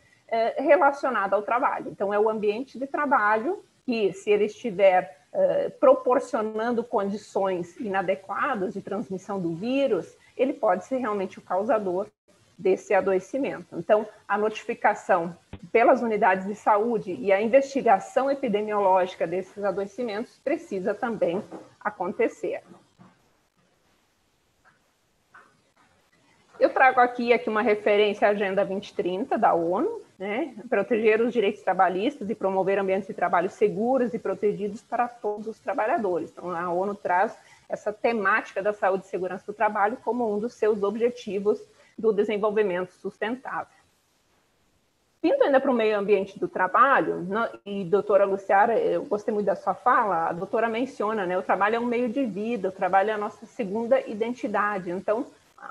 relacionada ao trabalho. Então, é o ambiente de trabalho que, se ele estiver proporcionando condições inadequadas de transmissão do vírus, ele pode ser realmente o causador desse adoecimento. Então, a notificação pelas unidades de saúde e a investigação epidemiológica desses adoecimentos precisa também acontecer. trago aqui uma referência à Agenda 2030 da ONU, né? Proteger os direitos trabalhistas e promover ambientes de trabalho seguros e protegidos para todos os trabalhadores. Então, a ONU traz essa temática da saúde e segurança do trabalho como um dos seus objetivos do desenvolvimento sustentável. Vindo ainda para o meio ambiente do trabalho, e doutora Luciara, eu gostei muito da sua fala, a doutora menciona, né, o trabalho é um meio de vida, o trabalho é a nossa segunda identidade, então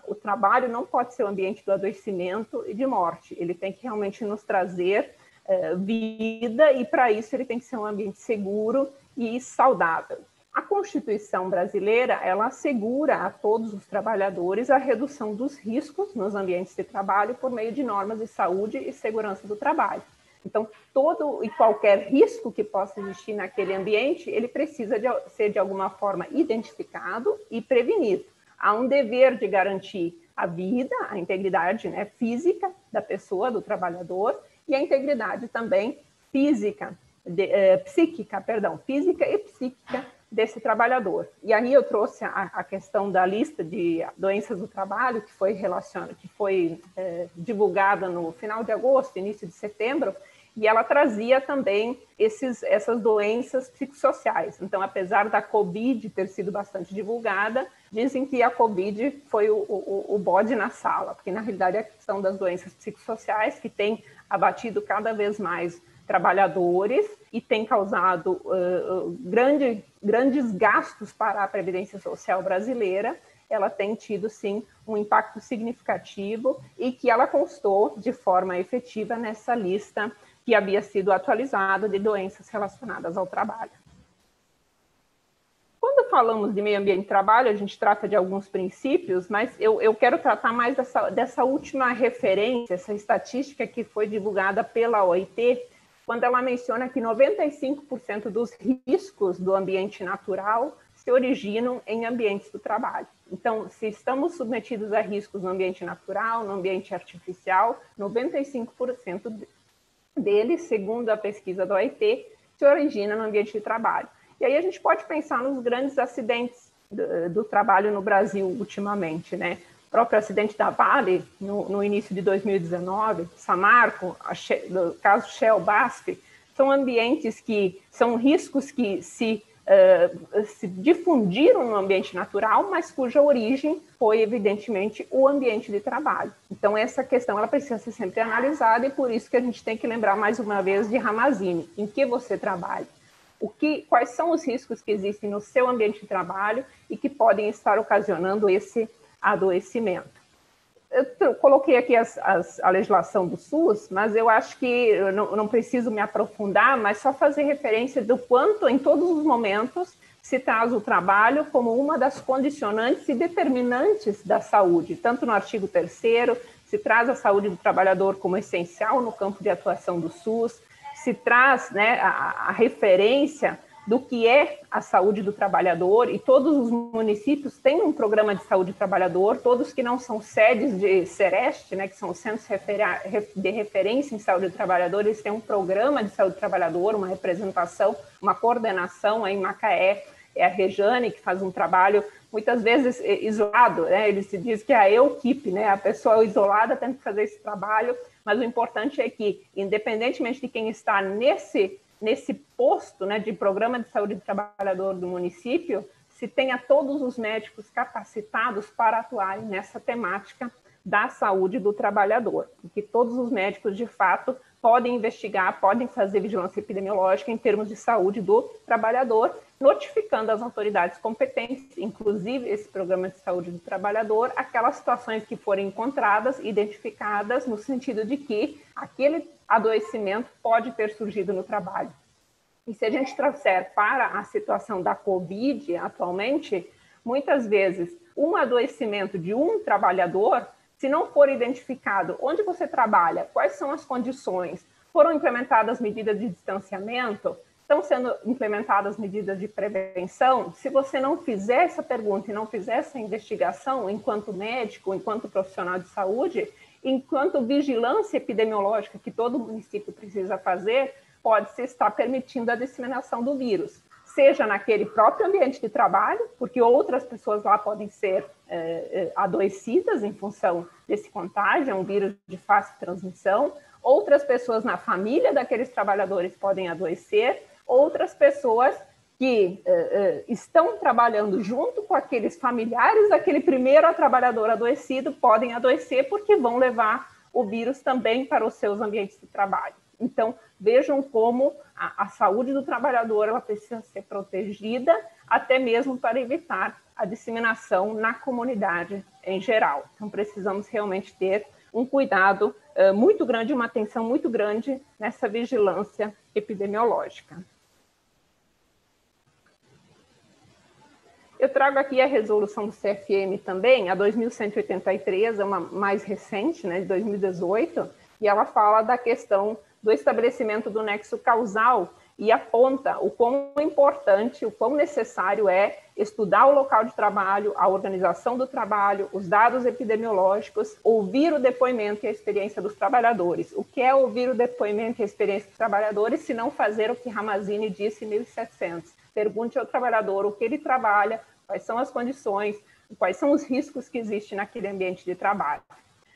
o trabalho não pode ser o ambiente do adoecimento e de morte, ele tem que realmente nos trazer vida, e para isso ele tem que ser um ambiente seguro e saudável. A Constituição brasileira, ela assegura a todos os trabalhadores a redução dos riscos nos ambientes de trabalho por meio de normas de saúde e segurança do trabalho. Então, todo e qualquer risco que possa existir naquele ambiente, ele precisa ser de alguma forma identificado e prevenido. Há um dever de garantir a vida, a integridade, né, física da pessoa, do trabalhador, e a integridade também física e psíquica desse trabalhador. E aí eu trouxe a questão da lista de doenças do trabalho que foi divulgada no final de agosto, início de setembro, e ela trazia também essas doenças psicossociais. Então, apesar da Covid ter sido bastante divulgada, dizem que a Covid foi o bode na sala, porque na realidade é a questão das doenças psicossociais que tem abatido cada vez mais trabalhadores e tem causado grandes gastos para a Previdência Social brasileira. Ela tem tido, sim, um impacto significativo e que ela constou de forma efetiva nessa lista que havia sido atualizada de doenças relacionadas ao trabalho. Quando falamos de meio ambiente de trabalho, a gente trata de alguns princípios, mas eu quero tratar mais dessa última referência, essa estatística que foi divulgada pela OIT, quando ela menciona que 95% dos riscos do ambiente natural se originam em ambientes do trabalho. Então, se estamos submetidos a riscos no ambiente natural, no ambiente artificial, 95% deles, segundo a pesquisa da OIT, se origina no ambiente de trabalho. E aí a gente pode pensar nos grandes acidentes do trabalho no Brasil ultimamente, né? O próprio acidente da Vale, no início de 2019, Samarco, o caso Shell BASF, são ambientes que são riscos que se difundiram no ambiente natural, mas cuja origem foi, evidentemente, o ambiente de trabalho. Então, essa questão ela precisa ser sempre analisada e por isso que a gente tem que lembrar mais uma vez de Ramazzini, em que você trabalha. Quais são os riscos que existem no seu ambiente de trabalho e que podem estar ocasionando esse adoecimento. Eu coloquei aqui a legislação do SUS, mas eu acho que eu não preciso me aprofundar, mas só fazer referência do quanto, em todos os momentos, se traz o trabalho como uma das condicionantes e determinantes da saúde. Tanto no artigo 3º, se traz a saúde do trabalhador como essencial no campo de atuação do SUS, se traz, né, a referência do que é a saúde do trabalhador, e todos os municípios têm um programa de saúde do trabalhador, todos que não são sedes de Sereste, né, que são centros de referência em saúde do trabalhador, eles têm um programa de saúde do trabalhador, uma representação, uma coordenação em Macaé, é a Rejane, que faz um trabalho, muitas vezes isolado, né, ele se diz que é a equipe, né, a pessoa isolada tem que fazer esse trabalho, mas o importante é que, independentemente de quem está nesse posto, né, de programa de saúde do trabalhador do município, se tenha todos os médicos capacitados para atuarem nessa temática da saúde do trabalhador, porque todos os médicos, de fato, podem investigar, podem fazer vigilância epidemiológica em termos de saúde do trabalhador, notificando as autoridades competentes, inclusive esse programa de saúde do trabalhador, aquelas situações que forem encontradas, identificadas, no sentido de que aquele adoecimento pode ter surgido no trabalho. E se a gente trouxer para a situação da Covid atualmente, muitas vezes um adoecimento de um trabalhador, se não for identificado onde você trabalha, quais são as condições, foram implementadas medidas de distanciamento, estão sendo implementadas medidas de prevenção, se você não fizer essa pergunta e não fizer essa investigação enquanto médico, enquanto profissional de saúde, enquanto vigilância epidemiológica que todo município precisa fazer, pode-se estar permitindo a disseminação do vírus. seja naquele próprio ambiente de trabalho, porque outras pessoas lá podem ser adoecidas em função desse contágio, é um vírus de fácil transmissão, outras pessoas na família daqueles trabalhadores podem adoecer, outras pessoas que estão trabalhando junto com aqueles familiares daquele primeiro trabalhador adoecido podem adoecer porque vão levar o vírus também para os seus ambientes de trabalho. Então, vejam como a saúde do trabalhador ela precisa ser protegida, até mesmo para evitar a disseminação na comunidade em geral. Então, precisamos realmente ter um cuidado muito grande, uma atenção muito grande nessa vigilância epidemiológica. Eu trago aqui a resolução do CFM também, a 2183, é uma mais recente, né, de 2018, e ela fala da questão do estabelecimento do nexo causal e aponta o quão importante, o quão necessário é estudar o local de trabalho, a organização do trabalho, os dados epidemiológicos, ouvir o depoimento e a experiência dos trabalhadores. O que é ouvir o depoimento e a experiência dos trabalhadores, se não fazer o que Ramazzini disse em 1700? Pergunte ao trabalhador o que ele trabalha, quais são as condições, quais são os riscos que existem naquele ambiente de trabalho.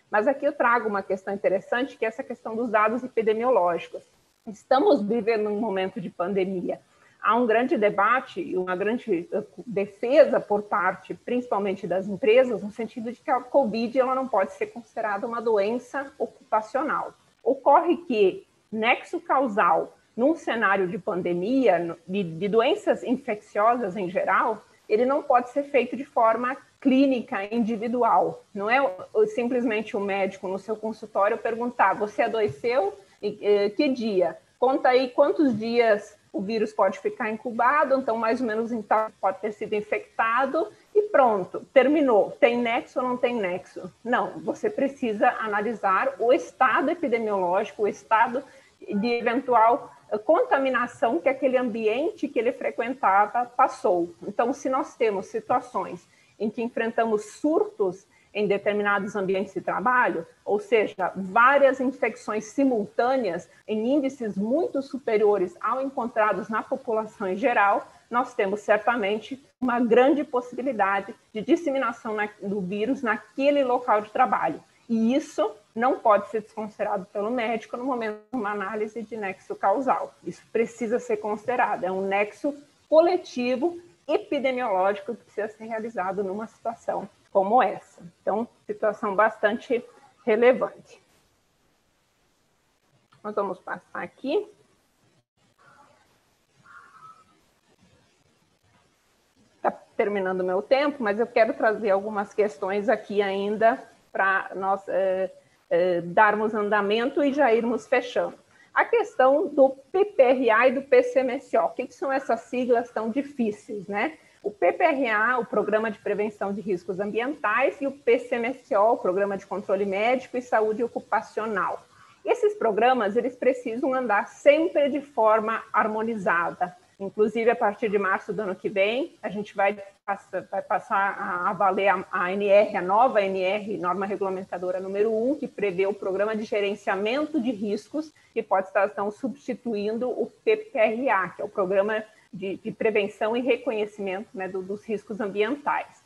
Mas aqui eu trago uma questão interessante, que é essa questão dos dados epidemiológicos. Estamos vivendo um momento de pandemia. Há um grande debate e uma grande defesa por parte, principalmente das empresas, no sentido de que a Covid ela não pode ser considerada uma doença ocupacional. Ocorre que nexo causal num cenário de pandemia, de doenças infecciosas em geral, ele não pode ser feito de forma clínica, individual. Não é simplesmente o médico no seu consultório perguntar, você adoeceu? Que dia? Conta aí quantos dias o vírus pode ficar incubado, então mais ou menos então pode ter sido infectado e pronto, terminou. Tem nexo ou não tem nexo? Não, você precisa analisar o estado epidemiológico, o estado de eventual contaminação que aquele ambiente que ele frequentava passou. Então, se nós temos situações em que enfrentamos surtos em determinados ambientes de trabalho, ou seja, várias infecções simultâneas em índices muito superiores ao encontrados na população em geral, nós temos certamente uma grande possibilidade de disseminação do vírus naquele local de trabalho. E isso não pode ser desconsiderado pelo médico no momento de uma análise de nexo causal. Isso precisa ser considerado. É um nexo coletivo epidemiológico que precisa ser realizado numa situação como essa. Então, situação bastante relevante. Nós vamos passar aqui. Está terminando o meu tempo, mas eu quero trazer algumas questões aqui ainda para nós darmos andamento e já irmos fechando. A questão do PPRA e do PCMSO. O que são essas siglas tão difíceis, né? O PPRA, o Programa de Prevenção de Riscos Ambientais, e o PCMSO, o Programa de Controle Médico e Saúde Ocupacional. Esses programas, eles precisam andar sempre de forma harmonizada. Inclusive, a partir de março do ano que vem, a gente vai passar a valer a NR, a nova NR, Norma Regulamentadora número 1, que prevê o Programa de Gerenciamento de Riscos, que pode estar substituindo o PPRA, que é o Programa de Prevenção e Reconhecimento, né, dos riscos ambientais.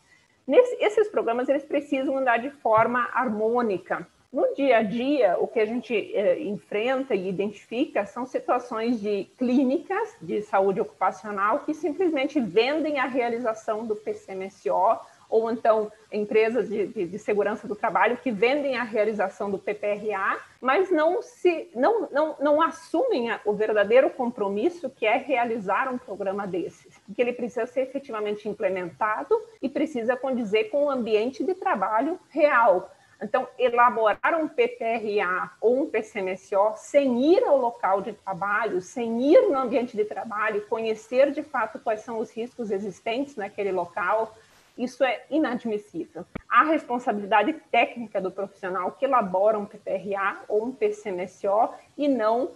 Esses programas eles precisam andar de forma harmônica. No dia a dia, o que a gente enfrenta e identifica são situações de clínicas de saúde ocupacional que simplesmente vendem a realização do PCMSO, ou então empresas de segurança do trabalho que vendem a realização do PPRA, mas não assumem o verdadeiro compromisso que é realizar um programa desses, porque ele precisa ser efetivamente implementado e precisa condizer com o ambiente de trabalho real. Então, elaborar um PPRA ou um PCMSO sem ir ao local de trabalho, sem ir no ambiente de trabalho, conhecer de fato quais são os riscos existentes naquele local, isso é inadmissível. A responsabilidade técnica do profissional que elabora um PPRA ou um PCMSO e não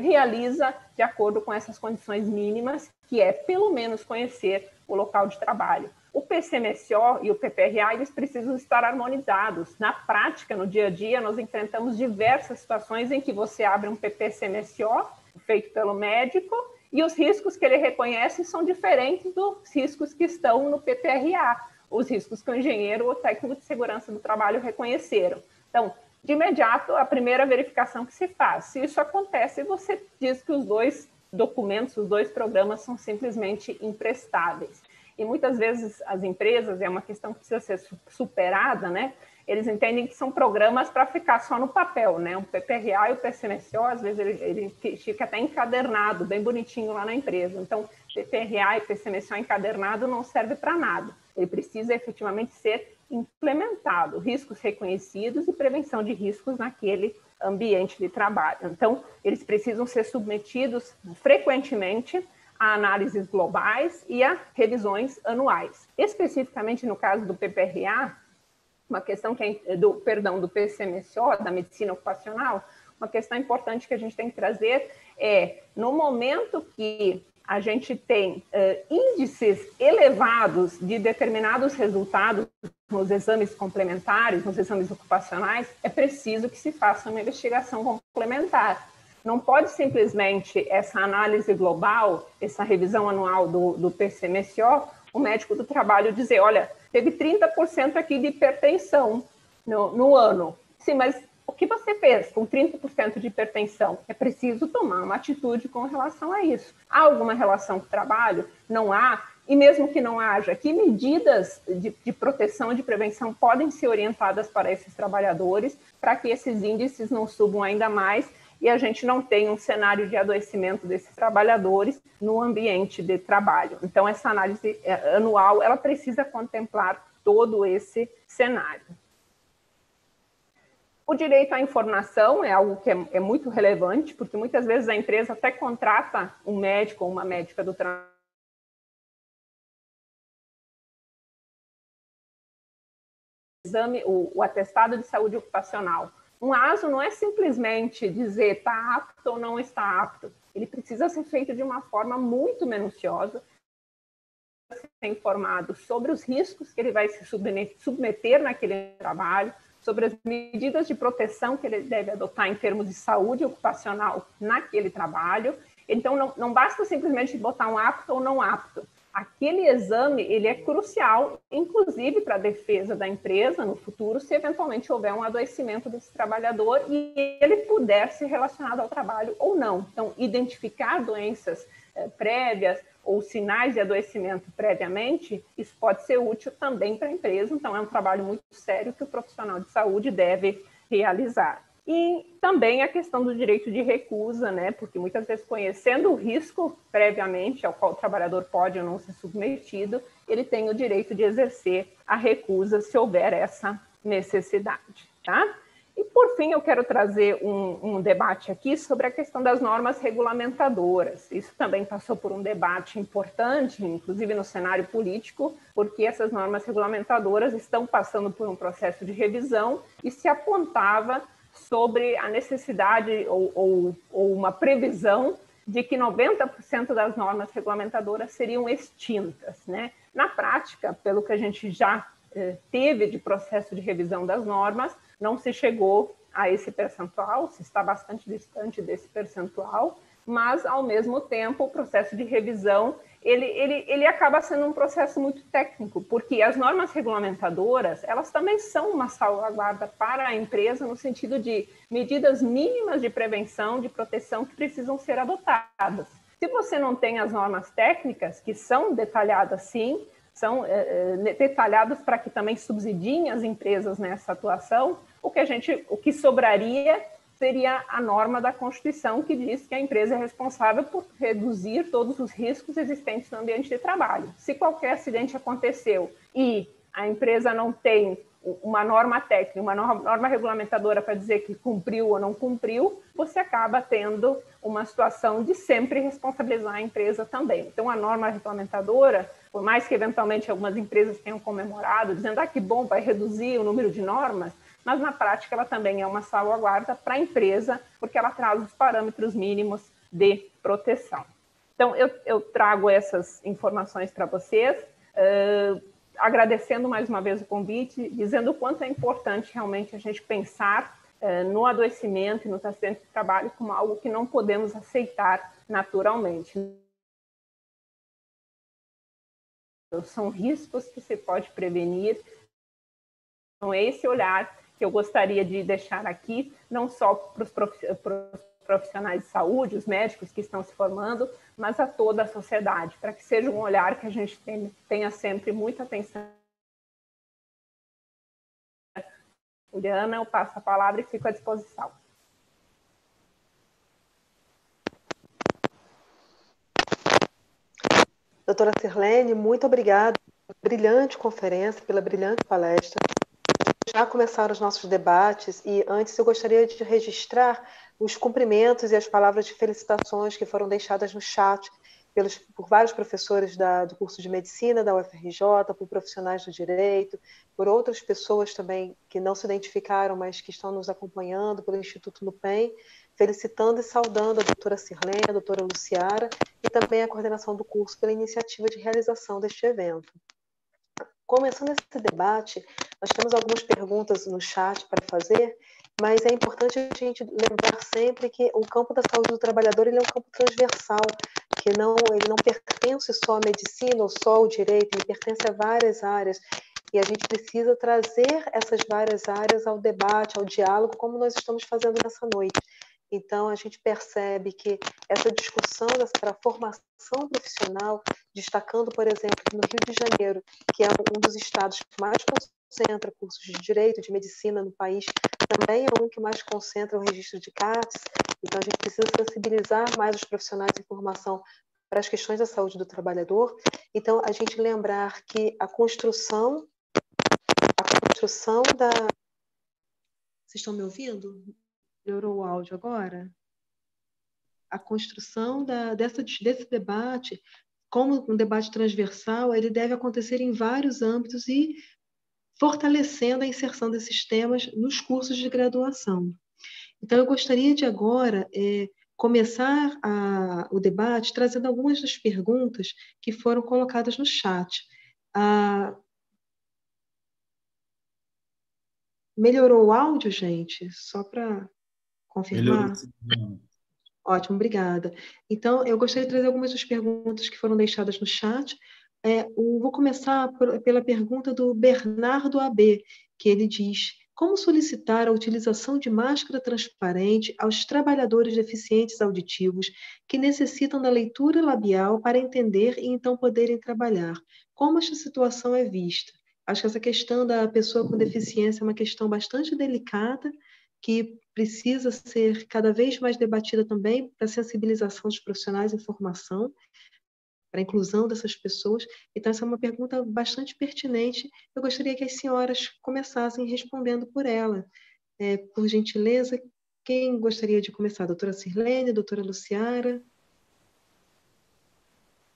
realiza de acordo com essas condições mínimas, que é pelo menos conhecer o local de trabalho. O PCMSO e o PPRA, eles precisam estar harmonizados. Na prática, no dia a dia, nós enfrentamos diversas situações em que você abre um PPCMSO feito pelo médico E os riscos que ele reconhece são diferentes dos riscos que estão no PPRA, os riscos que o engenheiro ou técnico de segurança do trabalho reconheceram. Então, de imediato, a primeira verificação que se faz. Se isso acontece, você diz que os dois documentos, os dois programas são simplesmente imprestáveis. E muitas vezes as empresas, é uma questão que precisa ser superada, né? Eles entendem que são programas para ficar só no papel, né? O PPRA e o PCMSO, às vezes, ele fica até encadernado, bem bonitinho lá na empresa. Então, PPRA e PCMSO encadernado não serve para nada. Ele precisa efetivamente ser implementado, riscos reconhecidos e prevenção de riscos naquele ambiente de trabalho. Então, eles precisam ser submetidos frequentemente a análises globais e a revisões anuais. Especificamente no caso do PPRA, uma questão que é do PCMSO, da medicina ocupacional, uma questão importante que a gente tem que trazer é, no momento que a gente tem índices elevados de determinados resultados nos exames complementares, nos exames ocupacionais, é preciso que se faça uma investigação complementar. Não pode simplesmente essa análise global, essa revisão anual do PCMSO, o médico do trabalho dizer, olha, teve 30% aqui de hipertensão no ano. Sim, mas o que você fez com 30% de hipertensão? É preciso tomar uma atitude com relação a isso. Há alguma relação com o trabalho? Não há. E mesmo que não haja, que medidas de proteção e de prevenção podem ser orientadas para esses trabalhadores para que esses índices não subam ainda mais e a gente não tenha um cenário de adoecimento desses trabalhadores no ambiente de trabalho. Então, essa análise anual, ela precisa contemplar todo esse cenário. O direito à informação é algo que é muito relevante, porque muitas vezes a empresa até contrata um médico ou uma médica do trabalho. O atestado de saúde ocupacional. Um ASO não é simplesmente dizer está apto ou não está apto. Ele precisa ser feito de uma forma muito minuciosa, ser informado sobre os riscos que ele vai se submeter naquele trabalho, sobre as medidas de proteção que ele deve adotar em termos de saúde ocupacional naquele trabalho. Então, não basta simplesmente botar um apto ou não apto. Aquele exame, ele é crucial, inclusive para a defesa da empresa no futuro, se eventualmente houver um adoecimento desse trabalhador e ele puder ser relacionado ao trabalho ou não. Então, identificar doenças prévias ou sinais de adoecimento previamente, isso pode ser útil também para a empresa. Então, é um trabalho muito sério que o profissional de saúde deve realizar. E também a questão do direito de recusa, né? Porque muitas vezes, conhecendo o risco previamente ao qual o trabalhador pode ou não ser submetido, ele tem o direito de exercer a recusa se houver essa necessidade, tá? E, por fim, eu quero trazer um debate aqui sobre a questão das normas regulamentadoras. Isso também passou por um debate importante, inclusive no cenário político, porque essas normas regulamentadoras estão passando por um processo de revisão e se apontava sobre a necessidade ou uma previsão de que 90% das normas regulamentadoras seriam extintas, né? Na prática, pelo que a gente já teve de processo de revisão das normas, não se chegou a esse percentual, se está bastante distante desse percentual, mas, ao mesmo tempo, o processo de revisão ele acaba sendo um processo muito técnico, porque as normas regulamentadoras, elas também são uma salvaguarda para a empresa no sentido de medidas mínimas de prevenção, de proteção que precisam ser adotadas. Se você não tem as normas técnicas, que são detalhadas sim, são detalhadas para que também subsidiem as empresas nessa atuação, o que sobraria seria a norma da Constituição que diz que a empresa é responsável por reduzir todos os riscos existentes no ambiente de trabalho. Se qualquer acidente aconteceu e a empresa não tem uma norma técnica, uma norma regulamentadora para dizer que cumpriu ou não cumpriu, você acaba tendo uma situação de sempre responsabilizar a empresa também. Então, a norma regulamentadora, por mais que eventualmente algumas empresas tenham comemorado, dizendo que bom, vai reduzir o número de normas, mas na prática ela também é uma salvaguarda para a empresa, porque ela traz os parâmetros mínimos de proteção. Então, eu trago essas informações para vocês, agradecendo mais uma vez o convite, dizendo o quanto é importante realmente a gente pensar no adoecimento e no acidente de trabalho como algo que não podemos aceitar naturalmente. são riscos que se pode prevenir. Então, é esse olhar que eu gostaria de deixar aqui, não só para os profissionais de saúde, os médicos que estão se formando, mas a toda a sociedade, para que seja um olhar que a gente tenha sempre muita atenção. Juliana, eu passo a palavra e fico à disposição. Doutora Sirlene, muito obrigada pela brilhante conferência, pela brilhante palestra. Já começaram os nossos debates e antes eu gostaria de registrar os cumprimentos e as palavras de felicitações que foram deixadas no chat por vários professores do curso de Medicina da UFRJ, por profissionais do direito, por outras pessoas também que não se identificaram, mas que estão nos acompanhando pelo Instituto Nupem, felicitando e saudando a doutora Sirlene, a doutora Luciara e também a coordenação do curso pela iniciativa de realização deste evento. Começando esse debate, nós temos algumas perguntas no chat para fazer, mas é importante a gente lembrar sempre que o campo da saúde do trabalhador ele é um campo transversal, que ele não pertence só à medicina ou só ao direito, ele pertence a várias áreas, e a gente precisa trazer essas várias áreas ao debate, ao diálogo, como nós estamos fazendo nessa noite. Então, a gente percebe que essa discussão para a formação profissional, destacando, por exemplo, que no Rio de Janeiro, que é um dos estados que mais concentra cursos de direito, de medicina no país, também é um que mais concentra o registro de CATs. Então, a gente precisa sensibilizar mais os profissionais em formação para as questões da saúde do trabalhador. Então, a gente lembrar que a construção da... Vocês estão me ouvindo? Melhorou o áudio agora? A construção desse debate, como um debate transversal, ele deve acontecer em vários âmbitos e fortalecendo a inserção desses temas nos cursos de graduação. Então, eu gostaria de agora começar o debate trazendo algumas das perguntas que foram colocadas no chat. Melhorou o áudio, gente? Só para confirmar? Melhorou. Ótimo, obrigada. Então, eu gostaria de trazer algumas das perguntas que foram deixadas no chat. Vou começar pela pergunta do Bernardo AB, que ele diz: como solicitar a utilização de máscara transparente aos trabalhadores deficientes auditivos que necessitam da leitura labial para entender e então poderem trabalhar? Como esta situação é vista? Acho que essa questão da pessoa com deficiência é uma questão bastante delicada, que precisa ser cada vez mais debatida também para a sensibilização dos profissionais em formação, para a inclusão dessas pessoas. Então, essa é uma pergunta bastante pertinente. Eu gostaria que as senhoras começassem respondendo por ela. Por gentileza, quem gostaria de começar? Doutora Sirlene, doutora Luciara?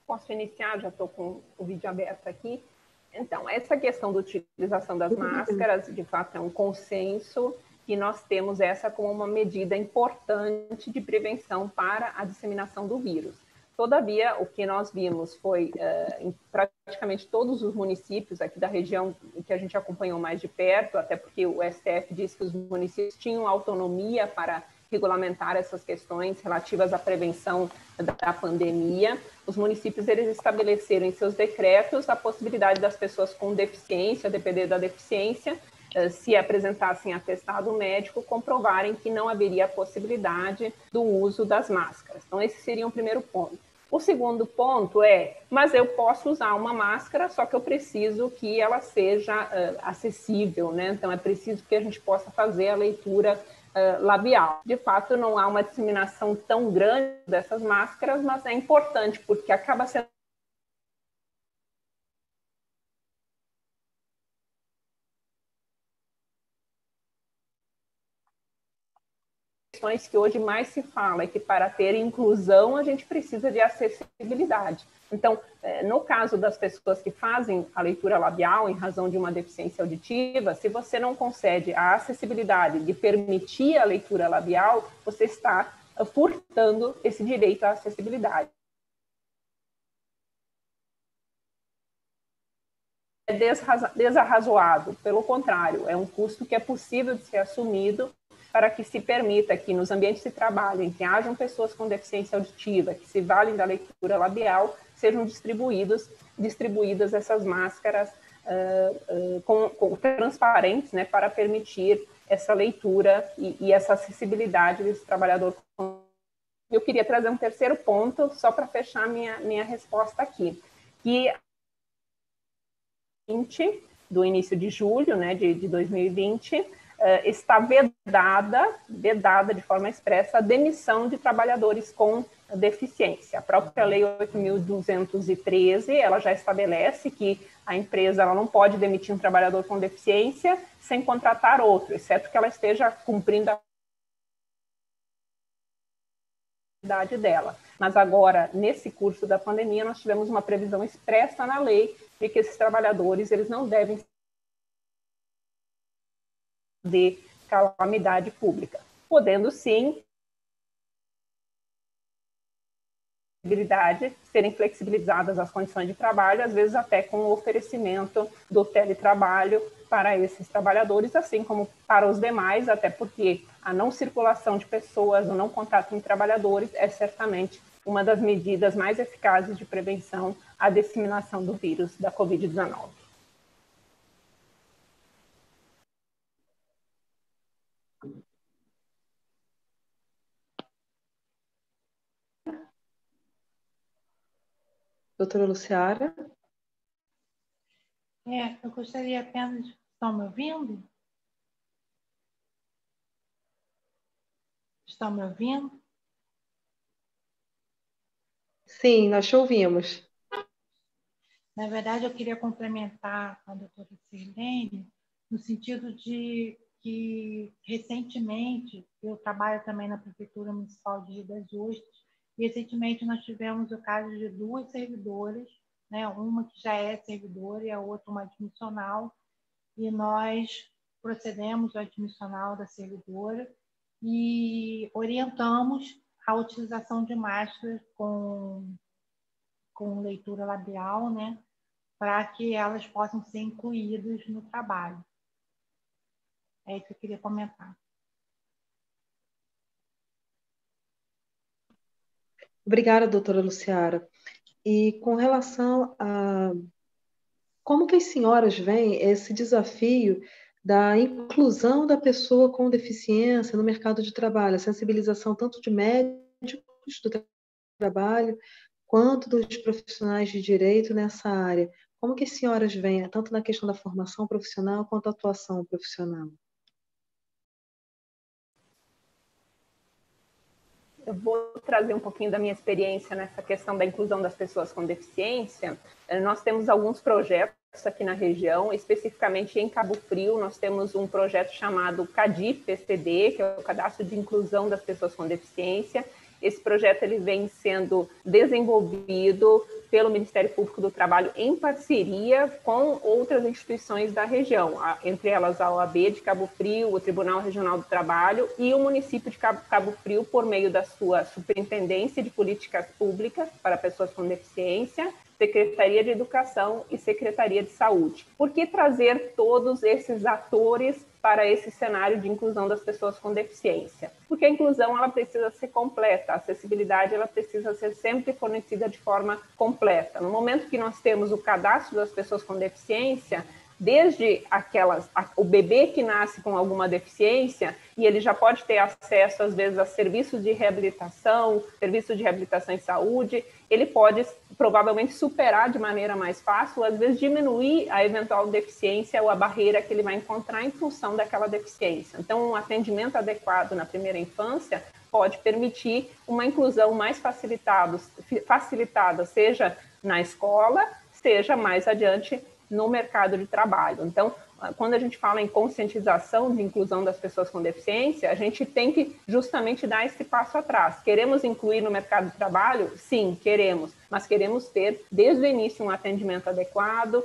Posso iniciar? Já estou com o vídeo aberto aqui. Então, essa questão da utilização das máscaras, de fato, é um consenso, e nós temos essa como uma medida importante de prevenção para a disseminação do vírus. Todavia, o que nós vimos foi, em praticamente todos os municípios aqui da região que a gente acompanhou mais de perto, até porque o STF disse que os municípios tinham autonomia para regulamentar essas questões relativas à prevenção da pandemia. Os municípios eles estabeleceram em seus decretos a possibilidade das pessoas com deficiência, depender da deficiência, se apresentassem atestado médico, comprovarem que não haveria a possibilidade do uso das máscaras. Então, esse seria o primeiro ponto. O segundo ponto mas eu posso usar uma máscara, só que eu preciso que ela seja acessível, né? Então, é preciso que a gente possa fazer a leitura labial. De fato, não há uma disseminação tão grande dessas máscaras, mas é importante, porque acaba sendo questões que hoje mais se fala, é que para ter inclusão a gente precisa de acessibilidade. Então, no caso das pessoas que fazem a leitura labial em razão de uma deficiência auditiva, se você não concede a acessibilidade de permitir a leitura labial, você está furtando esse direito à acessibilidade. É desarrazoado, pelo contrário, é um custo que é possível de ser assumido para que se permita que nos ambientes de trabalho em que hajam pessoas com deficiência auditiva, que se valem da leitura labial, sejam distribuídas essas máscaras transparentes, né, para permitir essa leitura e essa acessibilidade desse trabalhador. Eu queria trazer um terceiro ponto, só para fechar minha resposta aqui, que do início de julho, né, de 2020, está vedada de forma expressa a demissão de trabalhadores com deficiência. A própria Lei 8.213, ela já estabelece que a empresa ela não pode demitir um trabalhador com deficiência sem contratar outro, exceto que ela esteja cumprindo a atividade dela. Mas agora, nesse curso da pandemia, nós tivemos uma previsão expressa na lei de que esses trabalhadores eles não devem de calamidade pública, podendo sim serem flexibilizadas as condições de trabalho, às vezes até com o oferecimento do teletrabalho para esses trabalhadores, assim como para os demais, até porque a não circulação de pessoas, o não contato com trabalhadores é certamente uma das medidas mais eficazes de prevenção à disseminação do vírus da Covid-19. Doutora Luciara? Eu gostaria apenas de... Estão me ouvindo? Estão me ouvindo? Sim, nós te ouvimos. Na verdade, eu queria complementar a doutora Sirlene, no sentido de que, recentemente, eu trabalho também na Prefeitura Municipal de Rio das Ostras, e recentemente nós tivemos o caso de 2 servidoras, né? Uma que já é servidora e a outra uma admissional, e nós procedemos ao admissional da servidora e orientamos a utilização de máscaras com leitura labial, né, para que elas possam ser incluídas no trabalho. É isso que eu queria comentar. Obrigada, doutora Luciara. E com relação a como que as senhoras veem esse desafio da inclusão da pessoa com deficiência no mercado de trabalho, a sensibilização tanto de médicos do trabalho quanto dos profissionais de direito nessa área? Como que as senhoras veem, tanto na questão da formação profissional quanto da atuação profissional? Eu vou trazer um pouquinho da minha experiência nessa questão da inclusão das pessoas com deficiência. Nós temos alguns projetos aqui na região, especificamente em Cabo Frio, nós temos um projeto chamado CADIP-PCD, que é o Cadastro de Inclusão das Pessoas com Deficiência. Esse projeto ele vem sendo desenvolvido pelo Ministério Público do Trabalho em parceria com outras instituições da região, entre elas a OAB de Cabo Frio, o Tribunal Regional do Trabalho e o município de Cabo Frio, por meio da sua Superintendência de Políticas Públicas para Pessoas com Deficiência, Secretaria de Educação e Secretaria de Saúde. Por que trazer todos esses atores para esse cenário de inclusão das pessoas com deficiência? Porque a inclusão ela precisa ser completa, a acessibilidade ela precisa ser sempre fornecida de forma completa. No momento que nós temos o cadastro das pessoas com deficiência, desde o bebê que nasce com alguma deficiência, e ele já pode ter acesso, às vezes, a serviços de reabilitação em saúde, ele pode provavelmente superar de maneira mais fácil, às vezes diminuir a eventual deficiência ou a barreira que ele vai encontrar em função daquela deficiência. Então, um atendimento adequado na primeira infância pode permitir uma inclusão mais facilitada, seja na escola, seja mais adiante no mercado de trabalho. Então, quando a gente fala em conscientização de inclusão das pessoas com deficiência, a gente tem que justamente dar esse passo atrás. Queremos incluir no mercado de trabalho? Sim, queremos, mas queremos ter, desde o início, um atendimento adequado,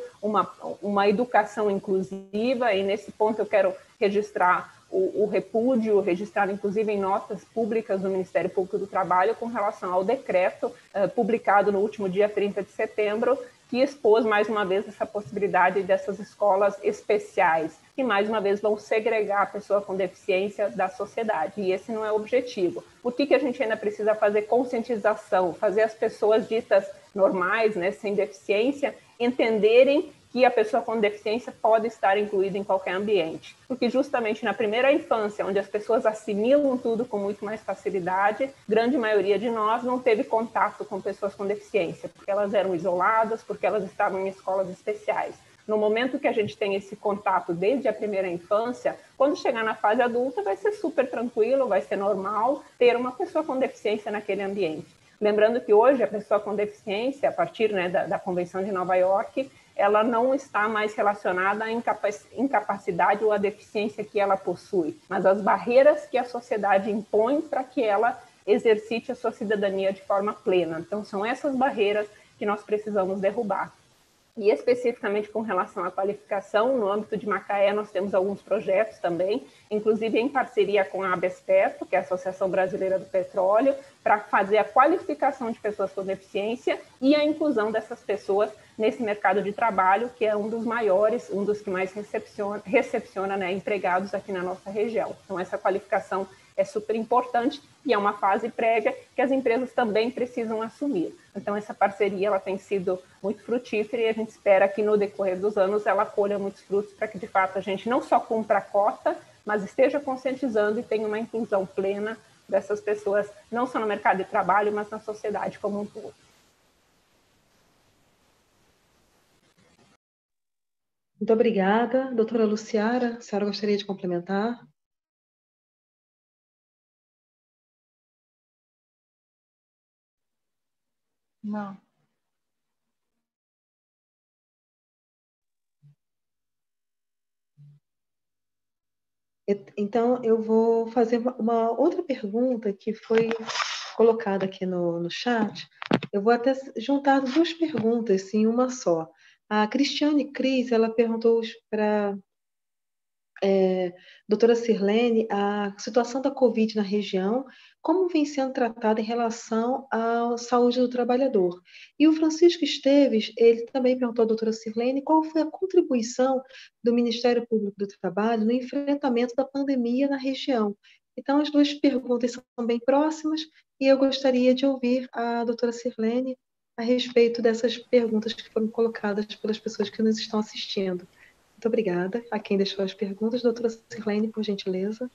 uma educação inclusiva, e nesse ponto eu quero registrar o repúdio, registrado inclusive em notas públicas do Ministério Público do Trabalho com relação ao decreto publicado no último dia 30 de setembro, que expôs mais uma vez essa possibilidade dessas escolas especiais, que mais uma vez vão segregar a pessoa com deficiência da sociedade, e esse não é o objetivo. Por que a gente ainda precisa fazer conscientização, fazer as pessoas ditas normais, né, sem deficiência, entenderem que a pessoa com deficiência pode estar incluída em qualquer ambiente? Porque justamente na primeira infância, onde as pessoas assimilam tudo com muito mais facilidade, grande maioria de nós não teve contato com pessoas com deficiência, porque elas eram isoladas, porque elas estavam em escolas especiais. No momento que a gente tem esse contato desde a primeira infância, quando chegar na fase adulta vai ser super tranquilo, vai ser normal ter uma pessoa com deficiência naquele ambiente. Lembrando que hoje a pessoa com deficiência, a partir, né, da Convenção de Nova York, ela não está mais relacionada à incapacidade ou à deficiência que ela possui, mas às barreiras que a sociedade impõe para que ela exercite a sua cidadania de forma plena. Então, são essas barreiras que nós precisamos derrubar. E especificamente com relação à qualificação, no âmbito de Macaé, nós temos alguns projetos também, inclusive em parceria com a ABESPETO, que é a Associação Brasileira do Petróleo, para fazer a qualificação de pessoas com deficiência e a inclusão dessas pessoas nesse mercado de trabalho, que é um dos maiores, um dos que mais recepciona, né, empregados aqui na nossa região. Então, essa qualificação é super importante e é uma fase prévia que as empresas também precisam assumir. Então, essa parceria ela tem sido muito frutífera e a gente espera que no decorrer dos anos ela colha muitos frutos para que, de fato, a gente não só cumpra a cota, mas esteja conscientizando e tenha uma inclusão plena dessas pessoas, não só no mercado de trabalho, mas na sociedade como um todo. Muito obrigada. Doutora Luciara, a senhora gostaria de complementar? Não. Então, eu vou fazer uma outra pergunta que foi colocada aqui no chat. Eu vou até juntar duas perguntas em uma só. A Cristiane Cris, ela perguntou para doutora Sirlene a situação da Covid na região, como vem sendo tratada em relação à saúde do trabalhador. E o Francisco Esteves, ele também perguntou à doutora Sirlene qual foi a contribuição do Ministério Público do Trabalho no enfrentamento da pandemia na região. Então, as duas perguntas são bem próximas e eu gostaria de ouvir a doutora Sirlene a respeito dessas perguntas que foram colocadas pelas pessoas que nos estão assistindo. Muito obrigada a quem deixou as perguntas. Doutora Sirlene, por gentileza.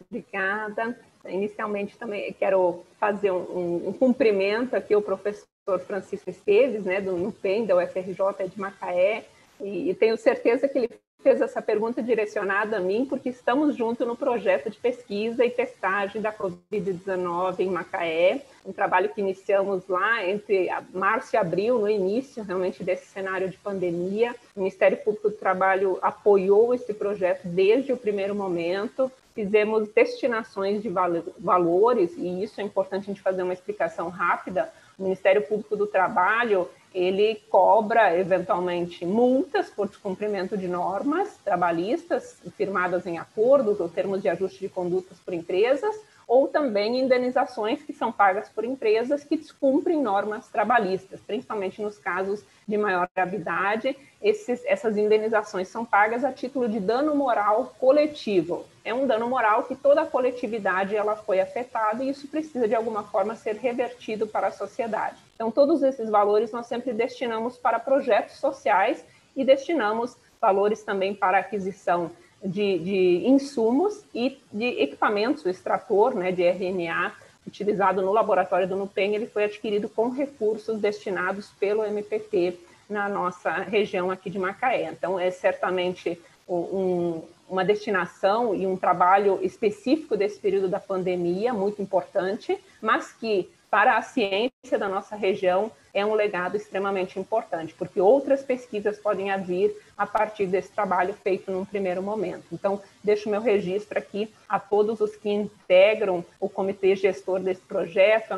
Obrigada. Inicialmente, também quero fazer um cumprimento aqui ao professor Francisco Esteves, né, do NUPEM, da UFRJ de Macaé, e tenho certeza que ele fez essa pergunta direcionada a mim, porque estamos juntos no projeto de pesquisa e testagem da Covid-19 em Macaé, um trabalho que iniciamos lá entre março e abril, no início realmente desse cenário de pandemia. O Ministério Público do Trabalho apoiou esse projeto desde o primeiro momento, fizemos destinações de valores, e isso é importante a gente fazer uma explicação rápida. O Ministério Público do Trabalho, ele cobra, eventualmente, multas por descumprimento de normas trabalhistas firmadas em acordos ou termos de ajuste de condutas por empresas, ou também indenizações que são pagas por empresas que descumprem normas trabalhistas, principalmente nos casos de maior gravidade. Essas indenizações são pagas a título de dano moral coletivo. É um dano moral que toda a coletividade ela foi afetada e isso precisa, de alguma forma, ser revertido para a sociedade. Então, todos esses valores nós sempre destinamos para projetos sociais e destinamos valores também para aquisição de insumos e de equipamentos. O extrator, né, de RNA utilizado no laboratório do NUPEM, ele foi adquirido com recursos destinados pelo MPT na nossa região aqui de Macaé. Então, é certamente uma destinação e um trabalho específico desse período da pandemia, muito importante, mas que, para a ciência da nossa região, é um legado extremamente importante, porque outras pesquisas podem vir a partir desse trabalho feito num primeiro momento. Então, deixo meu registro aqui a todos os que integram o comitê gestor desse projeto,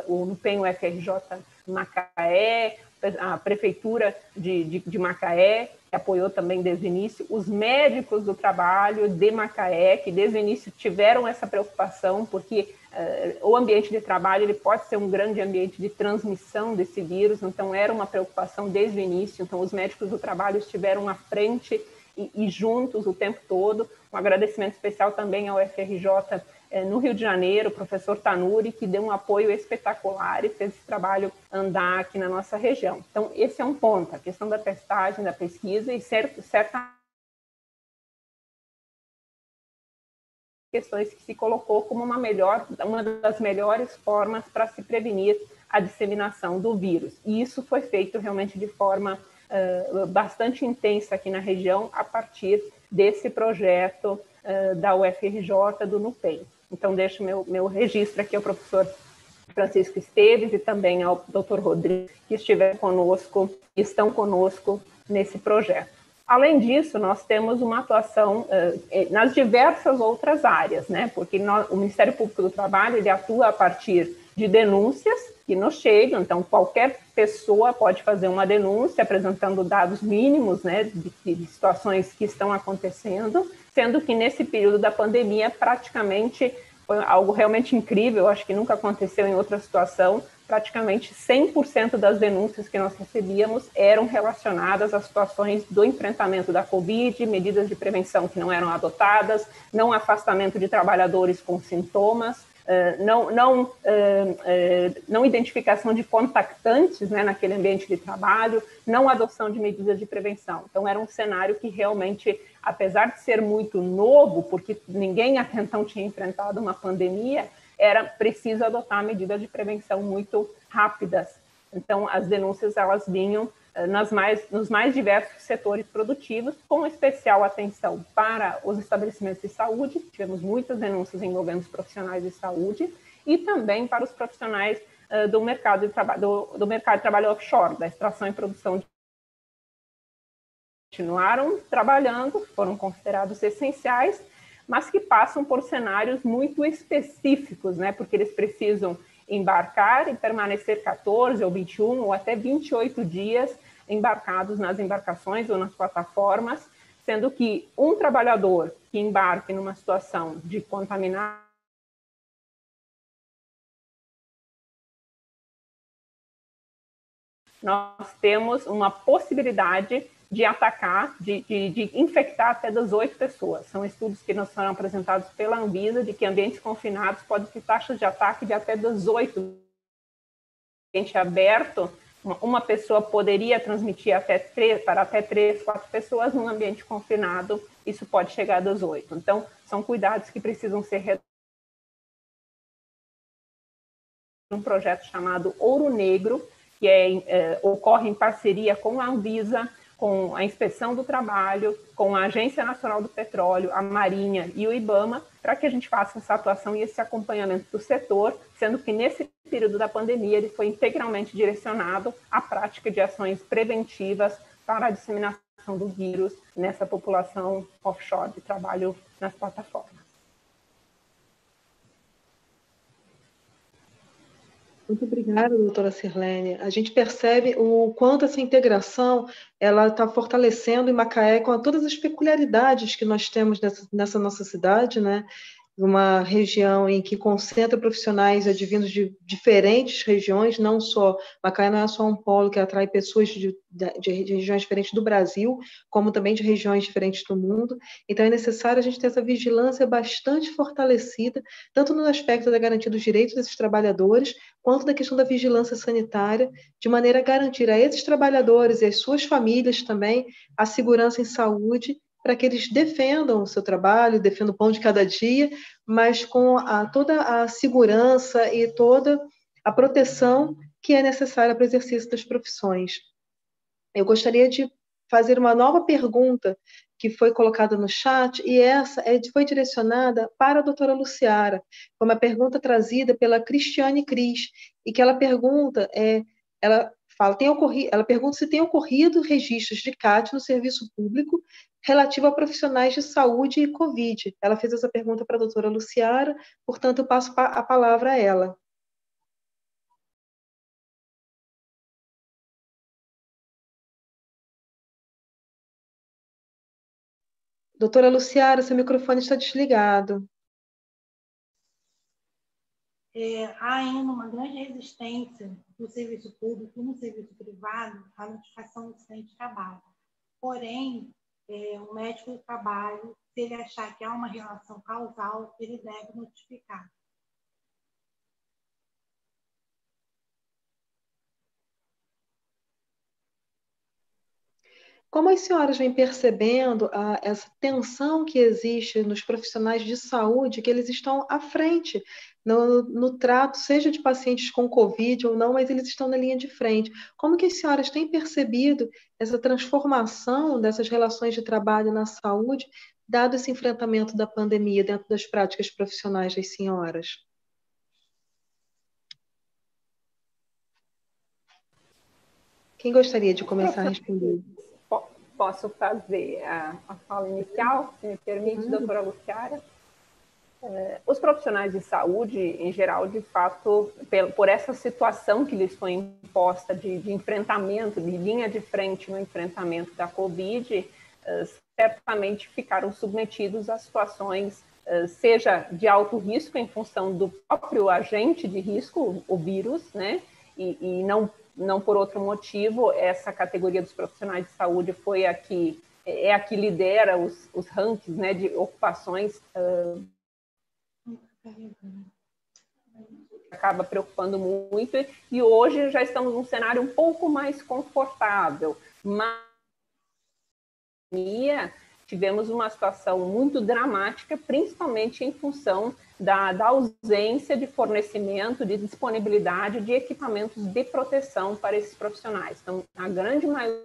o NUPEM UFRJ Macaé, a Prefeitura de Macaé, que apoiou também desde o início, os médicos do trabalho de Macaé, que desde o início tiveram essa preocupação, porque o ambiente de trabalho ele pode ser um grande ambiente de transmissão desse vírus, então era uma preocupação desde o início, então os médicos do trabalho estiveram à frente e juntos o tempo todo. Um agradecimento especial também ao FRJ no Rio de Janeiro, o professor Tanuri, que deu um apoio espetacular e fez esse trabalho andar aqui na nossa região. Então, esse é um ponto, a questão da testagem, da pesquisa e certas questões que se colocou como uma das melhores formas para se prevenir a disseminação do vírus. E isso foi feito realmente de forma bastante intensa aqui na região, a partir desse projeto da UFRJ, do NUPEM. Então, deixo meu registro aqui ao professor Francisco Esteves e também ao Dr. Rodrigo, que estão conosco nesse projeto. Além disso, nós temos uma atuação nas diversas outras áreas, né? Porque o Ministério Público do Trabalho ele atua a partir de denúncias que nos chegam, então qualquer pessoa pode fazer uma denúncia apresentando dados mínimos, né, de situações que estão acontecendo, sendo que nesse período da pandemia praticamente foi algo realmente incrível, acho que nunca aconteceu em outra situação, praticamente 100% das denúncias que nós recebíamos eram relacionadas a situações do enfrentamento da Covid, medidas de prevenção que não eram adotadas, não afastamento de trabalhadores com sintomas, não identificação de contactantes, né, naquele ambiente de trabalho, não adoção de medidas de prevenção. Então, era um cenário que realmente, apesar de ser muito novo, porque ninguém até então tinha enfrentado uma pandemia, era preciso adotar medidas de prevenção muito rápidas. Então, as denúncias elas vinham nos mais diversos setores produtivos, com especial atenção para os estabelecimentos de saúde, tivemos muitas denúncias envolvendo os profissionais de saúde, e também para os profissionais do mercado de trabalho offshore, da extração e produção de continuaram trabalhando, foram considerados essenciais, mas que passam por cenários muito específicos, né? Porque eles precisam embarcar e permanecer 14 ou 21 ou até 28 dias embarcados nas embarcações ou nas plataformas, sendo que um trabalhador que embarque numa situação de contaminar nós temos uma possibilidade de atacar, de infectar até 18 pessoas. São estudos que nos foram apresentados pela Anvisa de que ambientes confinados podem ter taxas de ataque de até 18. Ambiente aberto, uma pessoa poderia transmitir para até 3, 4 pessoas, num ambiente confinado, isso pode chegar a 18. Então, são cuidados que precisam ser um projeto chamado Ouro Negro, que ocorre em parceria com a Anvisa, com a Inspeção do Trabalho, com a Agência Nacional do Petróleo, a Marinha e o IBAMA, para que a gente faça essa atuação e esse acompanhamento do setor, sendo que nesse período da pandemia ele foi integralmente direcionado à prática de ações preventivas para a disseminação do vírus nessa população offshore de trabalho nas plataformas. Muito obrigada, doutora Sirlene. A gente percebe o quanto essa integração ela está fortalecendo em Macaé com todas as peculiaridades que nós temos nessa nossa cidade, né? Uma região em que concentra profissionais advindos de diferentes regiões, não só, Macaé não é só um polo que atrai pessoas de regiões diferentes do Brasil, como também de regiões diferentes do mundo, então é necessário a gente ter essa vigilância bastante fortalecida, tanto no aspecto da garantia dos direitos desses trabalhadores, quanto da questão da vigilância sanitária, de maneira a garantir a esses trabalhadores e às suas famílias também a segurança em saúde, para que eles defendam o seu trabalho, defendam o pão de cada dia, mas com toda a segurança e toda a proteção que é necessária para o exercício das profissões. Eu gostaria de fazer uma nova pergunta que foi colocada no chat, e essa foi direcionada para a doutora Luciara. Foi uma pergunta trazida pela Cristiane Cris, e que ela pergunta, ela pergunta se tem ocorrido registros de CAT no serviço público relativo a profissionais de saúde e Covid. Ela fez essa pergunta para a doutora Luciara, portanto, eu passo a palavra a ela. Doutora Luciara, seu microfone está desligado. Há ainda uma grande resistência no serviço público e no serviço privado à notificação do acidente de trabalho. Porém, o médico do trabalho, se ele achar que há uma relação causal, ele deve notificar. Como as senhoras vêm percebendo essa tensão que existe nos profissionais de saúde, que eles estão à frente no trato, seja de pacientes com Covid ou não, mas eles estão na linha de frente. Como que as senhoras têm percebido essa transformação dessas relações de trabalho na saúde, dado esse enfrentamento da pandemia dentro das práticas profissionais das senhoras? Quem gostaria de começar a responder? Posso fazer a fala inicial, se me permite, doutora Luciara? Os profissionais de saúde, em geral, de fato, por essa situação que lhes foi imposta de enfrentamento, de linha de frente no enfrentamento da Covid, certamente ficaram submetidos a situações, seja de alto risco em função do próprio agente de risco, o vírus, né? E não por outro motivo. Essa categoria dos profissionais de saúde foi a que lidera os rankings, né, de ocupações, acaba preocupando muito, e hoje já estamos num cenário um pouco mais confortável, mas tivemos uma situação muito dramática, principalmente em função da ausência de fornecimento, de disponibilidade de equipamentos de proteção para esses profissionais. Então, a grande maioria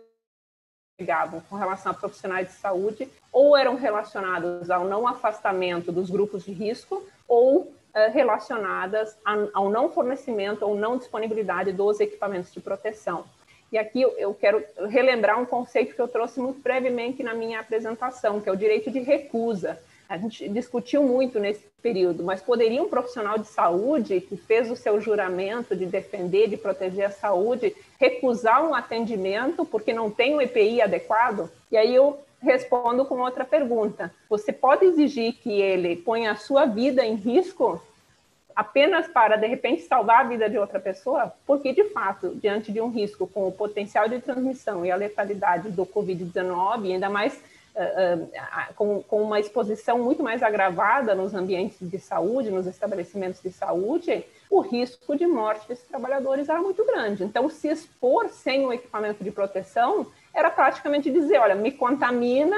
chegavam com relação a profissionais de saúde, ou eram relacionados ao não afastamento dos grupos de risco, ou relacionadas ao não fornecimento ou não disponibilidade dos equipamentos de proteção. E aqui eu quero relembrar um conceito que eu trouxe muito brevemente na minha apresentação, que é o direito de recusa. A gente discutiu muito nesse período, mas poderia um profissional de saúde que fez o seu juramento de defender, de proteger a saúde, recusar um atendimento porque não tem o EPI adequado? E aí eu respondo com outra pergunta. Você pode exigir que ele ponha a sua vida em risco apenas para, de repente, salvar a vida de outra pessoa? Porque, de fato, diante de um risco com o potencial de transmissão e a letalidade do Covid-19, ainda mais com uma exposição muito mais agravada nos ambientes de saúde, nos estabelecimentos de saúde, o risco de morte desses trabalhadores era muito grande. Então, se expor sem o equipamento de proteção era praticamente dizer, olha, me contamina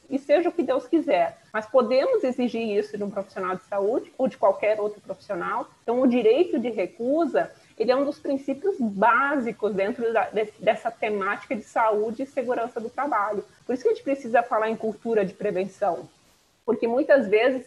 e seja o que Deus quiser. Mas podemos exigir isso de um profissional de saúde ou de qualquer outro profissional. Então, o direito de recusa, ele é um dos princípios básicos dentro dessa temática de saúde e segurança do trabalho. Por isso que a gente precisa falar em cultura de prevenção, porque muitas vezes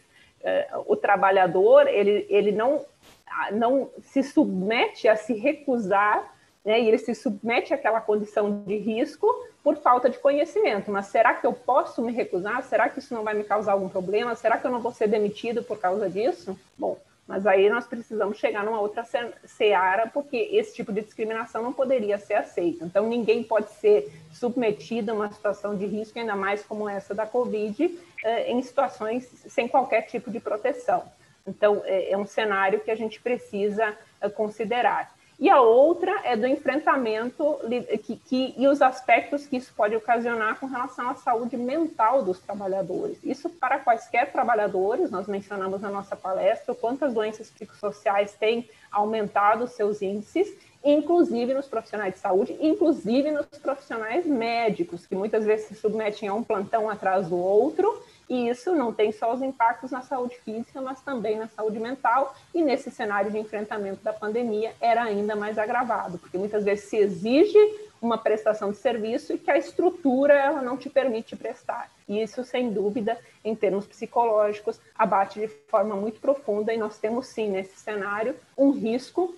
o trabalhador ele não se submete a se recusar, né, e ele se submete àquela condição de risco por falta de conhecimento. Mas será que eu posso me recusar? Será que isso não vai me causar algum problema? Será que eu não vou ser demitido por causa disso? Bom, mas aí nós precisamos chegar numa outra seara, porque esse tipo de discriminação não poderia ser aceito. Então, ninguém pode ser submetido a uma situação de risco, ainda mais como essa da Covid, em situações sem qualquer tipo de proteção. Então, é um cenário que a gente precisa considerar. E a outra é do enfrentamento e os aspectos que isso pode ocasionar com relação à saúde mental dos trabalhadores. Isso para quaisquer trabalhadores. Nós mencionamos na nossa palestra o quanto as doenças psicossociais têm aumentado seus índices, inclusive nos profissionais de saúde, inclusive nos profissionais médicos, que muitas vezes se submetem a um plantão atrás do outro. E isso não tem só os impactos na saúde física, mas também na saúde mental. E nesse cenário de enfrentamento da pandemia era ainda mais agravado, porque muitas vezes se exige uma prestação de serviço e que a estrutura ela não te permite prestar. E isso, sem dúvida, em termos psicológicos, abate de forma muito profunda. E nós temos, sim, nesse cenário, um risco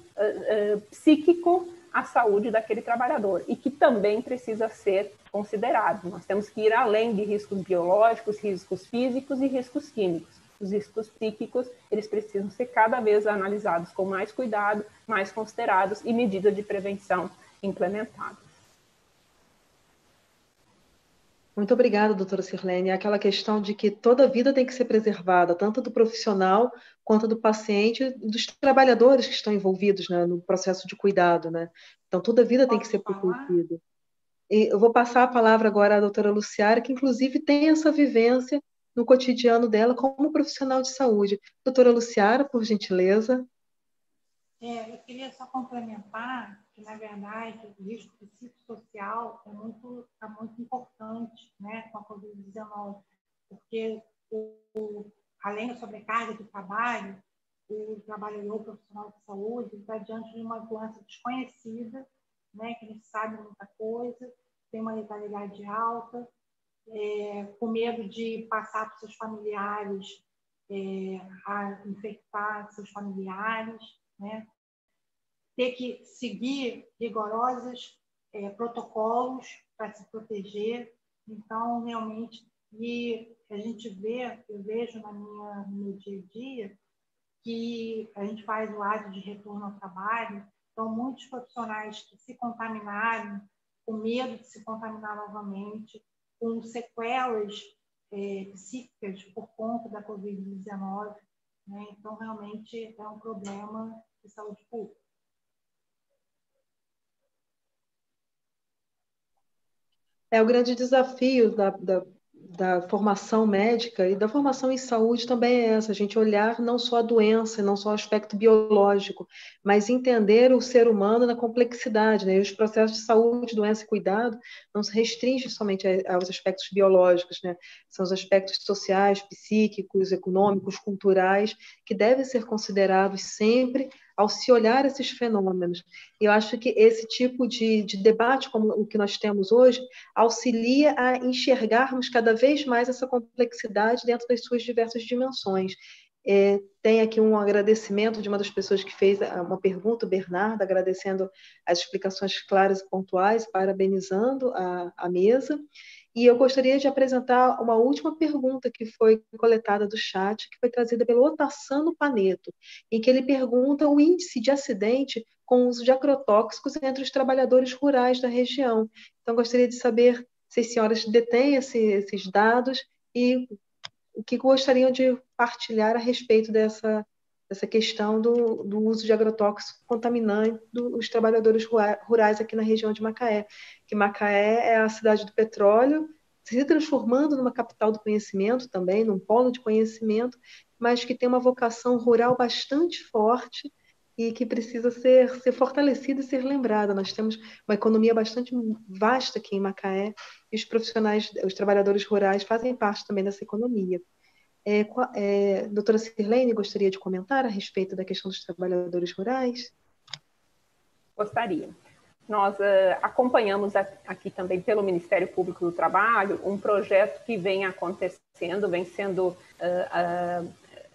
psíquico à saúde daquele trabalhador e que também precisa ser considerado. Nós temos que ir além de riscos biológicos, riscos físicos e riscos químicos. Os riscos psíquicos, eles precisam ser cada vez analisados com mais cuidado, mais considerados e medidas de prevenção implementadas. Muito obrigada, doutora Sirlene. É aquela questão de que toda vida tem que ser preservada, tanto do profissional quanto do paciente e dos trabalhadores que estão envolvidos, né, no processo de cuidado, né? Então, toda vida tem que Posso ser falar? protegida. E eu vou passar a palavra agora à doutora Luciara, que inclusive tem essa vivência no cotidiano dela como profissional de saúde. Doutora Luciara, por gentileza. Eu queria só complementar que, na verdade, o risco psicossocial é muito importante, né, com a Covid-19, porque, além da sobrecarga de trabalho, o trabalhador profissional de saúde está diante de uma doença desconhecida, né, que não sabe muita coisa, tem uma letalidade alta, com medo de passar para os seus familiares, a infectar seus familiares, né? Ter que seguir rigorosos protocolos para se proteger. Então, realmente, e a gente eu vejo no meu dia a dia, que a gente faz o ato de retorno ao trabalho, então muitos profissionais que se contaminaram, com medo de se contaminar novamente, com sequelas psíquicas por conta da Covid-19, né? Então, realmente, é um problema de saúde pública. O grande desafio da formação médica e da formação em saúde também é essa, a gente olhar não só a doença, não só o aspecto biológico, mas entender o ser humano na complexidade, né? E os processos de saúde, doença e cuidado não se restringem somente aos aspectos biológicos, né? São os aspectos sociais, psíquicos, econômicos, culturais, que devem ser considerados sempre ao se olhar esses fenômenos. E eu acho que esse tipo de debate, como o que nós temos hoje, auxilia a enxergarmos cada vez mais essa complexidade dentro das suas diversas dimensões. Tem aqui um agradecimento de uma das pessoas que fez uma pergunta, o Bernardo, agradecendo as explicações claras e pontuais, parabenizando a mesa. E eu gostaria de apresentar uma última pergunta que foi coletada do chat, que foi trazida pelo Otassano Paneto, em que ele pergunta o índice de acidente com o uso de agrotóxicos entre os trabalhadores rurais da região. Então, gostaria de saber se as senhoras detêm esses dados e o que gostariam de partilhar a respeito dessa questão do uso de agrotóxicos contaminantes dos trabalhadores rurais aqui na região de Macaé. Que Macaé é a cidade do petróleo, se transformando numa capital do conhecimento também, num polo de conhecimento, mas que tem uma vocação rural bastante forte e que precisa ser fortalecida e ser lembrada. Nós temos uma economia bastante vasta aqui em Macaé e os profissionais, os trabalhadores rurais fazem parte também dessa economia. Doutora Sirlene, gostaria de comentar a respeito da questão dos trabalhadores rurais? Gostaria. Nós acompanhamos aqui também pelo Ministério Público do Trabalho um projeto que vem acontecendo, vem sendo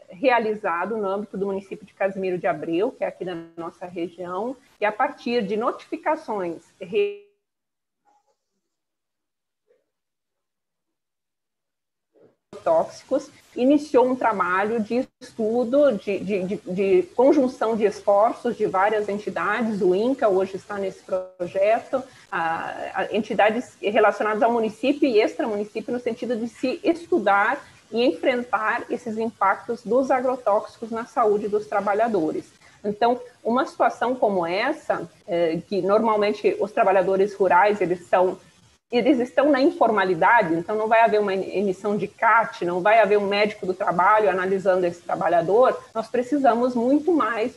realizado no âmbito do município de Casimiro de Abreu, que é aqui na nossa região, e a partir de notificações tóxicos, iniciou um trabalho de estudo, de conjunção de esforços de várias entidades. O INCA hoje está nesse projeto, entidades relacionadas ao município e extramunicípio, no sentido de se estudar e enfrentar esses impactos dos agrotóxicos na saúde dos trabalhadores. Então, uma situação como essa, que normalmente os trabalhadores rurais, eles estão na informalidade, então não vai haver uma emissão de CAT, não vai haver um médico do trabalho analisando esse trabalhador. Nós precisamos muito mais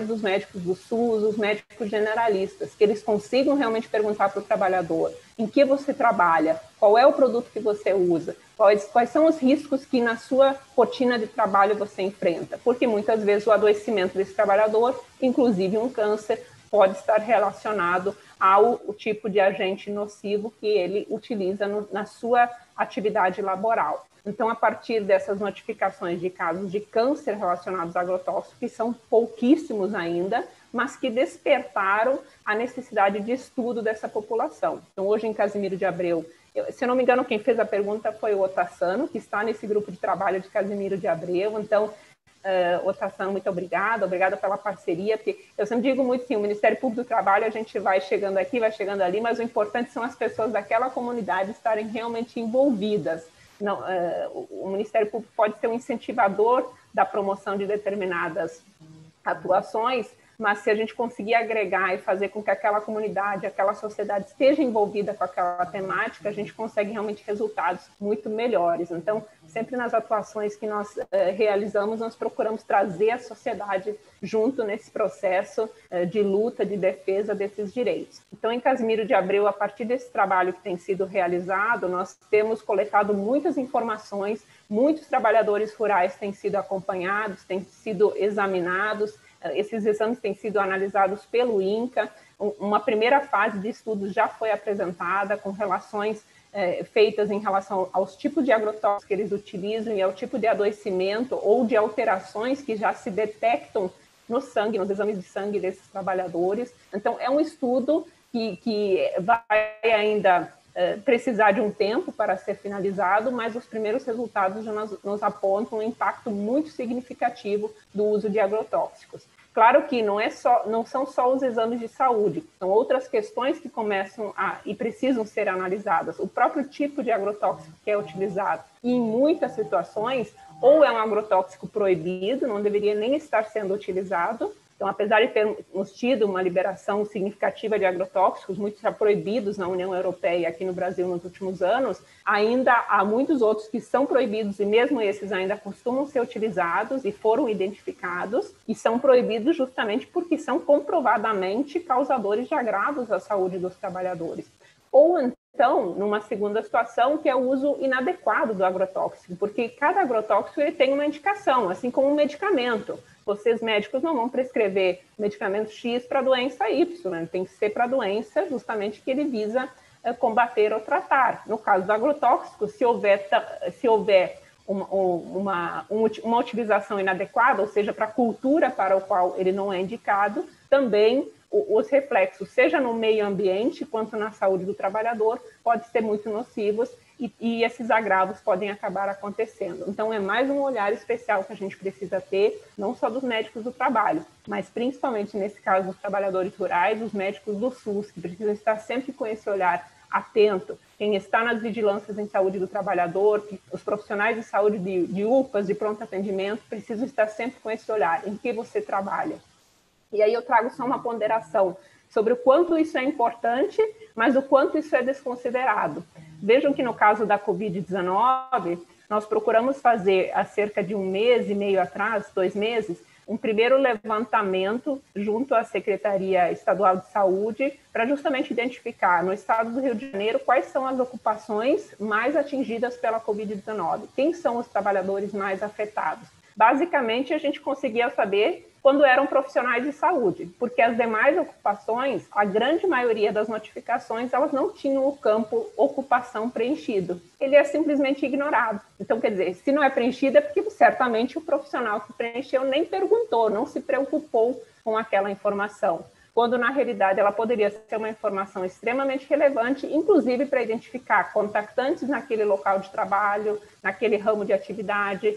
dos médicos do SUS, os médicos generalistas, que eles consigam realmente perguntar para o trabalhador em que você trabalha, qual é o produto que você usa, quais são os riscos que na sua rotina de trabalho você enfrenta, porque muitas vezes o adoecimento desse trabalhador, inclusive um câncer, pode estar relacionado ao tipo de agente nocivo que ele utiliza na sua atividade laboral. Então, a partir dessas notificações de casos de câncer relacionados a agrotóxicos, que são pouquíssimos ainda, mas que despertaram a necessidade de estudo dessa população. Então, hoje em Casimiro de Abreu, se eu não me engano, quem fez a pergunta foi o Otassano, que está nesse grupo de trabalho de Casimiro de Abreu. Então, Tassano, muito obrigada pela parceria, porque eu sempre digo muito assim, o Ministério Público do Trabalho, a gente vai chegando aqui, vai chegando ali, mas o importante são as pessoas daquela comunidade estarem realmente envolvidas. Não, o Ministério Público pode ser um incentivador da promoção de determinadas atuações, mas se a gente conseguir agregar e fazer com que aquela comunidade, aquela sociedade esteja envolvida com aquela temática, a gente consegue realmente resultados muito melhores. Então, sempre nas atuações que nós realizamos, nós procuramos trazer a sociedade junto nesse processo de luta, de defesa desses direitos. Então, em Casimiro de Abreu, a partir desse trabalho que tem sido realizado, nós temos coletado muitas informações, muitos trabalhadores rurais têm sido acompanhados, têm sido examinados. Esses exames têm sido analisados pelo INCA. Uma primeira fase de estudos já foi apresentada, com relações feitas em relação aos tipos de agrotóxicos que eles utilizam e ao tipo de adoecimento ou de alterações que já se detectam no sangue, nos exames de sangue desses trabalhadores. Então, é um estudo que vai ainda precisar de um tempo para ser finalizado, mas os primeiros resultados já nos apontam um impacto muito significativo do uso de agrotóxicos. Claro que não são só os exames de saúde, são outras questões que começam e precisam ser analisadas. O próprio tipo de agrotóxico que é utilizado. E em muitas situações, ou é um agrotóxico proibido, não deveria nem estar sendo utilizado. Então, apesar de termos tido uma liberação significativa de agrotóxicos, muitos já proibidos na União Europeia e aqui no Brasil nos últimos anos, ainda há muitos outros que são proibidos e mesmo esses ainda costumam ser utilizados e foram identificados e são proibidos justamente porque são comprovadamente causadores de agravos à saúde dos trabalhadores. Ou então, numa segunda situação, que é o uso inadequado do agrotóxico, porque cada agrotóxico ele tem uma indicação, assim como um medicamento. Vocês, médicos, não vão prescrever medicamento X para a doença Y, né? Tem que ser para a doença justamente que ele visa combater ou tratar. No caso do agrotóxico, se houver uma utilização inadequada, ou seja, para a cultura para o qual ele não é indicado, também os reflexos, seja no meio ambiente quanto na saúde do trabalhador, podem ser muito nocivos e esses agravos podem acabar acontecendo. Então, é mais um olhar especial que a gente precisa ter, não só dos médicos do trabalho, mas principalmente, nesse caso, dos trabalhadores rurais, os médicos do SUS, que precisam estar sempre com esse olhar atento, quem está nas vigilâncias em saúde do trabalhador, os profissionais de saúde de UPAs, de pronto atendimento, precisam estar sempre com esse olhar, em que você trabalha. E aí eu trago só uma ponderação sobre o quanto isso é importante, mas o quanto isso é desconsiderado. Vejam que no caso da Covid-19, nós procuramos fazer há cerca de 1 mês e meio atrás, 2 meses, um primeiro levantamento junto à Secretaria Estadual de Saúde para justamente identificar no estado do Rio de Janeiro quais são as ocupações mais atingidas pela Covid-19, quem são os trabalhadores mais afetados. Basicamente, a gente conseguia saber quando eram profissionais de saúde, porque as demais ocupações, a grande maioria das notificações, elas não tinham o campo ocupação preenchido. Ele é simplesmente ignorado. Então, quer dizer, se não é preenchido é porque certamente o profissional que preencheu nem perguntou, não se preocupou com aquela informação, quando na realidade ela poderia ser uma informação extremamente relevante, inclusive para identificar contactantes naquele local de trabalho, naquele ramo de atividade,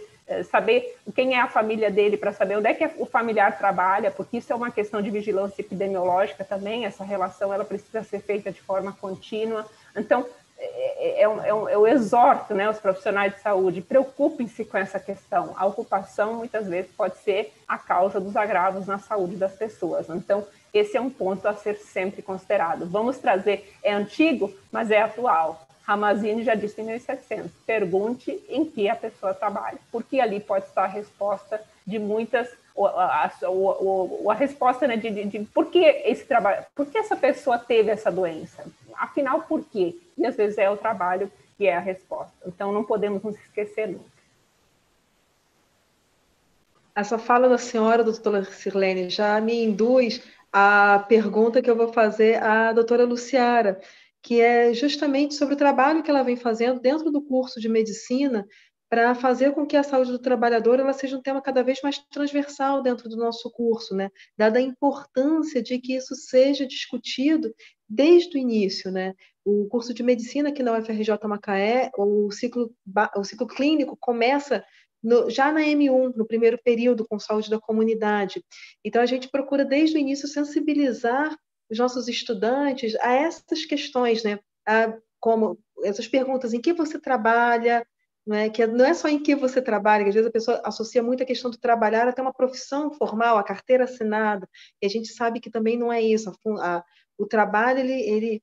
saber quem é a família dele, para saber onde é que o familiar trabalha, porque isso é uma questão de vigilância epidemiológica também, essa relação ela precisa ser feita de forma contínua. Então, eu exorto, né, os profissionais de saúde, preocupem-se com essa questão. A ocupação, muitas vezes, pode ser a causa dos agravos na saúde das pessoas. Então, esse é um ponto a ser sempre considerado. Vamos trazer, é antigo, mas é atual. Ramazzini já disse em 1700, pergunte em que a pessoa trabalha, porque ali pode estar a resposta de muitas, a resposta, né, de por que esse trabalho, por que essa pessoa teve essa doença, afinal por quê? E às vezes é o trabalho que é a resposta, então não podemos nos esquecer nunca. Essa fala da senhora, doutora Sirlene, já me induz à pergunta que eu vou fazer à doutora Luciara, que é justamente sobre o trabalho que ela vem fazendo dentro do curso de medicina para fazer com que a saúde do trabalhador ela seja um tema cada vez mais transversal dentro do nosso curso, né? Dada a importância de que isso seja discutido desde o início, né? O curso de medicina aqui na UFRJ Macaé, o ciclo clínico começa já na M1, no primeiro período, com saúde da comunidade. Então, a gente procura, desde o início, sensibilizar os nossos estudantes a essas questões, né? Como essas perguntas, em que você trabalha, né? Que não é só em que você trabalha, que às vezes a pessoa associa muito a questão do trabalhar até uma profissão formal, a carteira assinada, e a gente sabe que também não é isso. O trabalho, ele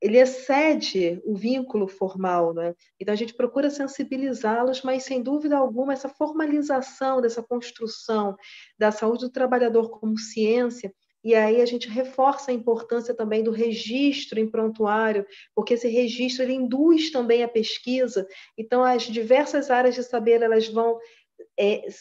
excede o vínculo formal, né? Então a gente procura sensibilizá-los, mas sem dúvida alguma essa formalização dessa construção da saúde do trabalhador como ciência, e aí a gente reforça a importância também do registro em prontuário, porque esse registro ele induz também a pesquisa. Então as diversas áreas de saber elas vão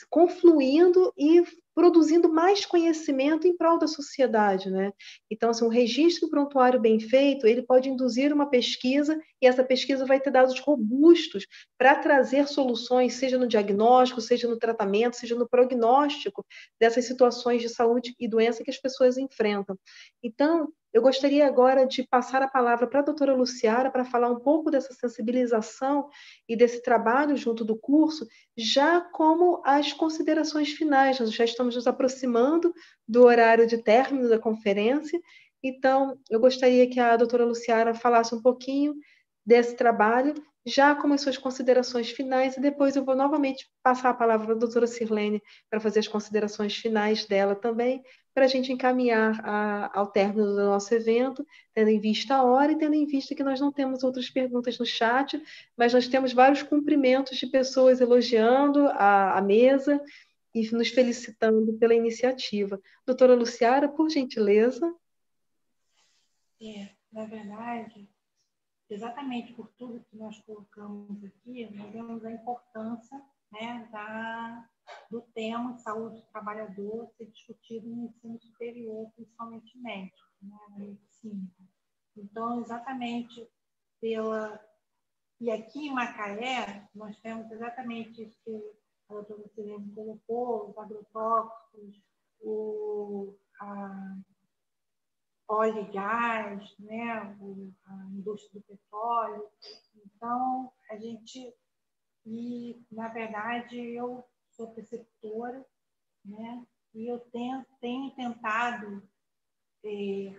confluindo e produzindo mais conhecimento em prol da sociedade, né? Então, assim, um registro prontuário bem feito, ele pode induzir uma pesquisa e essa pesquisa vai ter dados robustos para trazer soluções, seja no diagnóstico, seja no tratamento, seja no prognóstico dessas situações de saúde e doença que as pessoas enfrentam. Então, eu gostaria agora de passar a palavra para a doutora Luciara para falar um pouco dessa sensibilização e desse trabalho junto do curso, já como as considerações finais. Nós já estamos nos aproximando do horário de término da conferência, então eu gostaria que a doutora Luciara falasse um pouquinho desse trabalho, já como as suas considerações finais, e depois eu vou novamente passar a palavra para a doutora Sirlene para fazer as considerações finais dela também, para a gente encaminhar ao término do nosso evento, tendo em vista a hora e tendo em vista que nós não temos outras perguntas no chat, mas nós temos vários cumprimentos de pessoas elogiando a mesa e nos felicitando pela iniciativa. Doutora Luciara, por gentileza. Na verdade, exatamente por tudo que nós colocamos aqui, nós vemos a importância, né, do tema saúde do trabalhador ser discutido no ensino superior, principalmente médico, né, na medicina. Então, exatamente E aqui em Macaé, nós temos exatamente isso que a doutora Sirlene colocou, os agrotóxicos, a óleo e gás, né, a indústria do petróleo. Então, na verdade, eu sou preceptora, né, e eu tenho tentado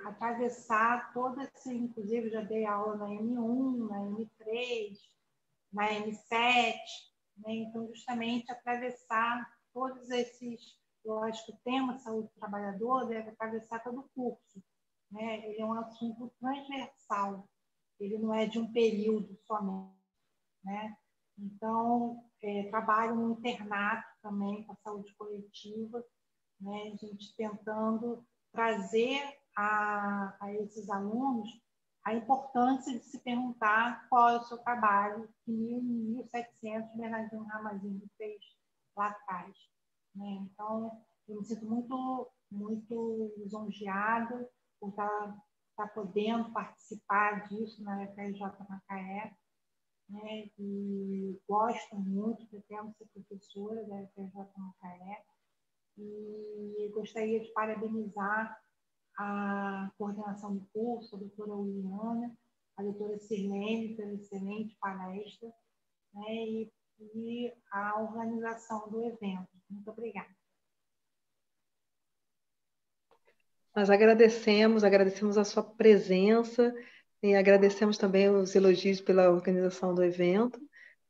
atravessar toda essa, inclusive já dei aula na M1, na M3, na M7, né, então justamente atravessar todos esses, eu acho que o tema saúde do trabalhador deve atravessar todo o curso, né? Ele é um assunto transversal, ele não é de um período somente, né? Então, trabalho no internato também com a saúde coletiva, né? A gente tentando trazer a esses alunos a importância de se perguntar qual é o seu trabalho, que 1700 Bernardino Ramazzini fez lá atrás, né? Então, eu me sinto muito, muito lisonjeada por estar podendo participar disso na FRJ Macaé, né? E gosto muito, pretendo ser professora da FRJ Macaé, e gostaria de parabenizar a coordenação do curso, a doutora Uliana, a doutora Sirlene, pela excelente palestra, né, e a organização do evento. Muito obrigada. Nós agradecemos a sua presença e agradecemos também os elogios pela organização do evento,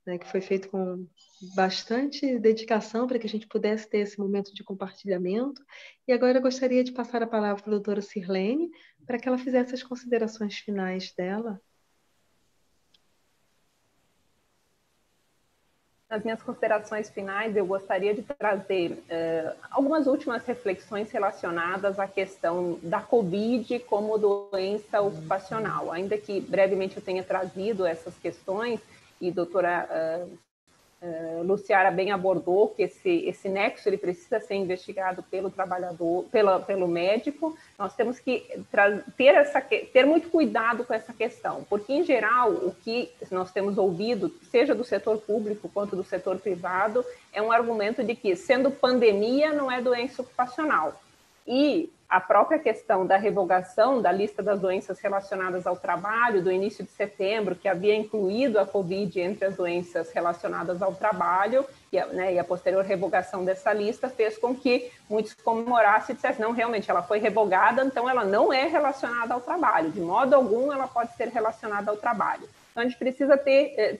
né, que foi feito com bastante dedicação para que a gente pudesse ter esse momento de compartilhamento. E agora eu gostaria de passar a palavra para a doutora Sirlene, para que ela fizesse as considerações finais dela. Nas minhas considerações finais, eu gostaria de trazer algumas últimas reflexões relacionadas à questão da Covid como doença ocupacional. Ainda que brevemente eu tenha trazido essas questões, e a doutora Luciara bem abordou que esse nexo ele precisa ser investigado pelo trabalhador, pelo médico. Nós temos que ter muito cuidado com essa questão, porque, em geral, o que nós temos ouvido, seja do setor público quanto do setor privado, é um argumento de que, sendo pandemia, não é doença ocupacional. E a própria questão da revogação da lista das doenças relacionadas ao trabalho do início de setembro, que havia incluído a Covid entre as doenças relacionadas ao trabalho, e a posterior revogação dessa lista fez com que muitos comemorassem e dissessem, não, realmente, ela foi revogada, então ela não é relacionada ao trabalho, de modo algum ela pode ser relacionada ao trabalho. Então, a gente precisa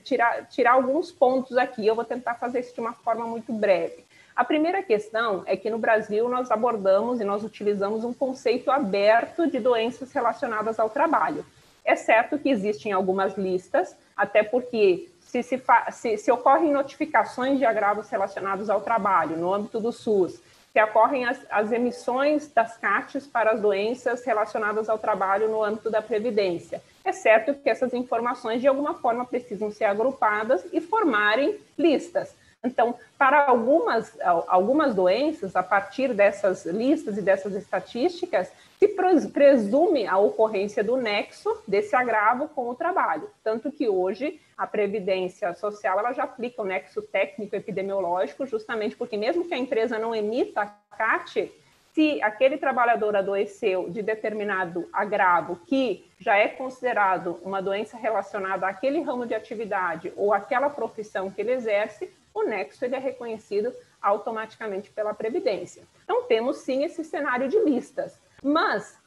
tirar alguns pontos aqui, eu vou tentar fazer isso de uma forma muito breve. A primeira questão é que no Brasil nós abordamos e nós utilizamos um conceito aberto de doenças relacionadas ao trabalho. É certo que existem algumas listas, até porque se ocorrem notificações de agravos relacionados ao trabalho no âmbito do SUS, se ocorrem as emissões das CATs para as doenças relacionadas ao trabalho no âmbito da Previdência. É certo que essas informações, de alguma forma, precisam ser agrupadas e formarem listas. Então, para algumas doenças, a partir dessas listas e dessas estatísticas, se presume a ocorrência do nexo desse agravo com o trabalho. Tanto que hoje a Previdência Social ela já aplica o nexo técnico epidemiológico, justamente porque mesmo que a empresa não emita a CAT, se aquele trabalhador adoeceu de determinado agravo que já é considerado uma doença relacionada àquele ramo de atividade ou àquela profissão que ele exerce, o nexo ele é reconhecido automaticamente pela Previdência. Então, temos sim esse cenário de listas, mas